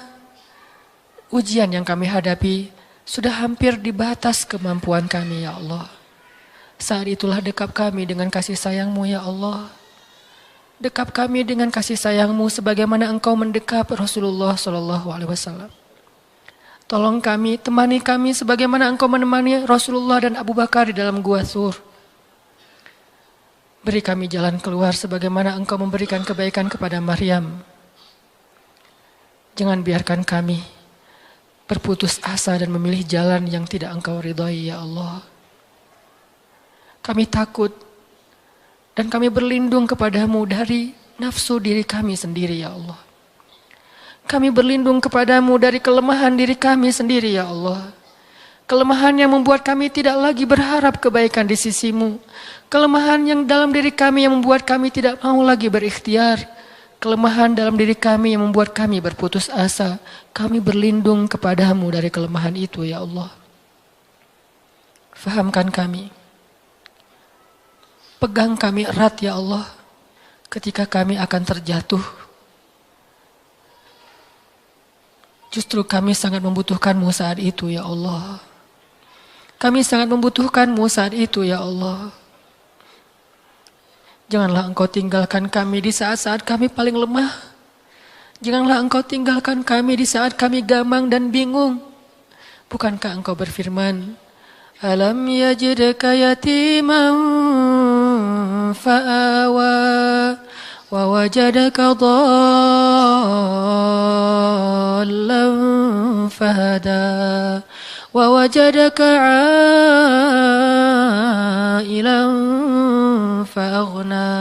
Speaker 2: ujian yang kami hadapi sudah hampir di batas kemampuan kami ya Allah. Saat itulah dekap kami dengan kasih sayang-Mu ya Allah. Dekap kami dengan kasih sayang-Mu sebagaimana Engkau mendekap Rasulullah SAW. Tolong kami, temani kami sebagaimana Engkau menemani Rasulullah dan Abu Bakar di dalam Gua Sur. Beri kami jalan keluar sebagaimana Engkau memberikan kebaikan kepada Maryam. Jangan biarkan kami berputus asa dan memilih jalan yang tidak Engkau ridhai ya Allah. Kami takut dan kami berlindung kepadamu dari nafsu diri kami sendiri ya Allah. Kami berlindung kepadamu dari kelemahan diri kami sendiri ya Allah. Kelemahan yang membuat kami tidak lagi berharap kebaikan di sisi-Mu. Kelemahan yang dalam diri kami yang membuat kami tidak mau lagi berikhtiar. Kelemahan dalam diri kami yang membuat kami berputus asa. Kami berlindung kepadamu dari kelemahan itu ya Allah. Fahamkan kami. Pegang kami erat ya Allah. Ketika kami akan terjatuh. Justru kami sangat membutuhkan-Mu saat itu ya Allah. Kami sangat membutuhkan-Mu saat itu ya Allah. Janganlah Engkau tinggalkan kami di saat-saat kami paling lemah. Janganlah Engkau tinggalkan kami di saat kami gamang dan bingung. Bukankah Engkau berfirman, Alam yajidka yatiman fa'awa wa wajadaka dhallan ضالا فهدى ووجدك عائلا فأغنى.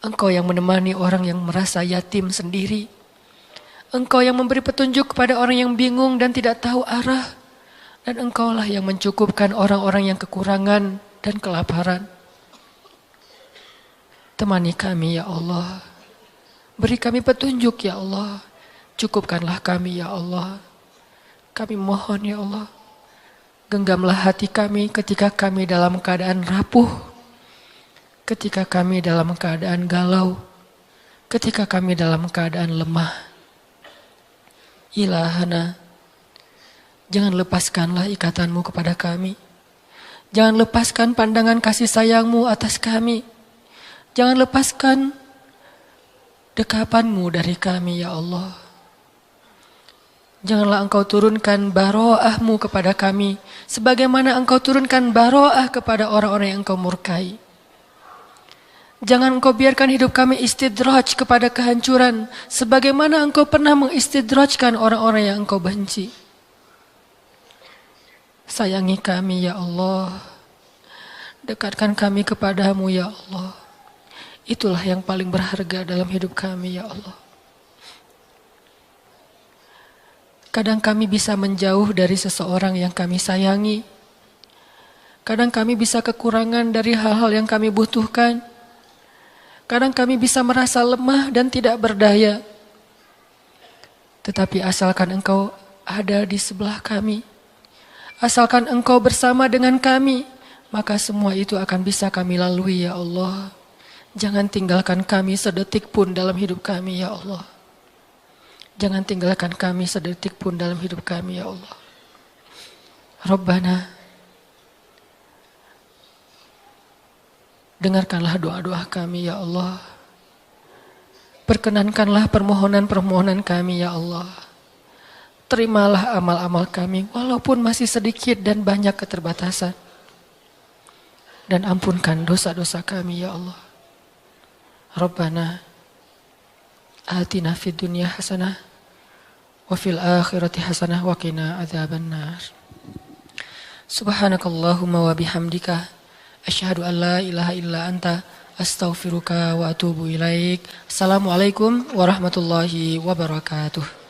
Speaker 2: Engkau yang menemani orang yang merasa yatim sendiri. Engkau yang memberi petunjuk kepada orang yang bingung dan tidak tahu arah. Dan engkaulah yang mencukupkan orang-orang yang kekurangan dan kelaparan. Temani kami ya Allah. Beri kami petunjuk ya Allah. Cukupkanlah kami ya Allah. Kami mohon ya Allah. Genggamlah hati kami ketika kami dalam keadaan rapuh. Ketika kami dalam keadaan galau, ketika kami dalam keadaan lemah. Ilahana, jangan lepaskanlah ikatanmu kepada kami. Jangan lepaskan pandangan kasih sayangmu atas kami. Jangan lepaskan dekapanmu dari kami ya Allah. Janganlah engkau turunkan baroahmu kepada kami, sebagaimana engkau turunkan baroah kepada orang-orang yang engkau murkai. Jangan engkau biarkan hidup kami istidraj kepada kehancuran, sebagaimana engkau pernah mengistidrajkan orang-orang yang engkau benci. Sayangi kami ya Allah. Dekatkan kami kepadamu ya Allah. Itulah yang paling berharga dalam hidup kami ya Allah. Kadang kami bisa menjauh dari seseorang yang kami sayangi. Kadang kami bisa kekurangan dari hal-hal yang kami butuhkan. Kadang kami bisa merasa lemah dan tidak berdaya. Tetapi asalkan engkau ada di sebelah kami, asalkan engkau bersama dengan kami, maka semua itu akan bisa kami lalui ya Allah. Jangan tinggalkan kami sedetik pun dalam hidup kami ya Allah. Jangan tinggalkan kami sedetik pun dalam hidup kami ya Allah. Rabbana, dengarkanlah doa-doa kami ya Allah. Perkenankanlah permohonan-permohonan kami ya Allah. Terimalah amal-amal kami walaupun masih sedikit dan banyak keterbatasan. Dan ampunkan dosa-dosa kami ya Allah. Rabbana atina fid dunya hasanah wa fil akhirati hasanah wa qina adzabannar. Subhanakallahumma wa bihamdika asyhadu an la ilaha illa anta astaghfiruka wa atubu ilaik. Assalamualaikum warahmatullahi wabarakatuh.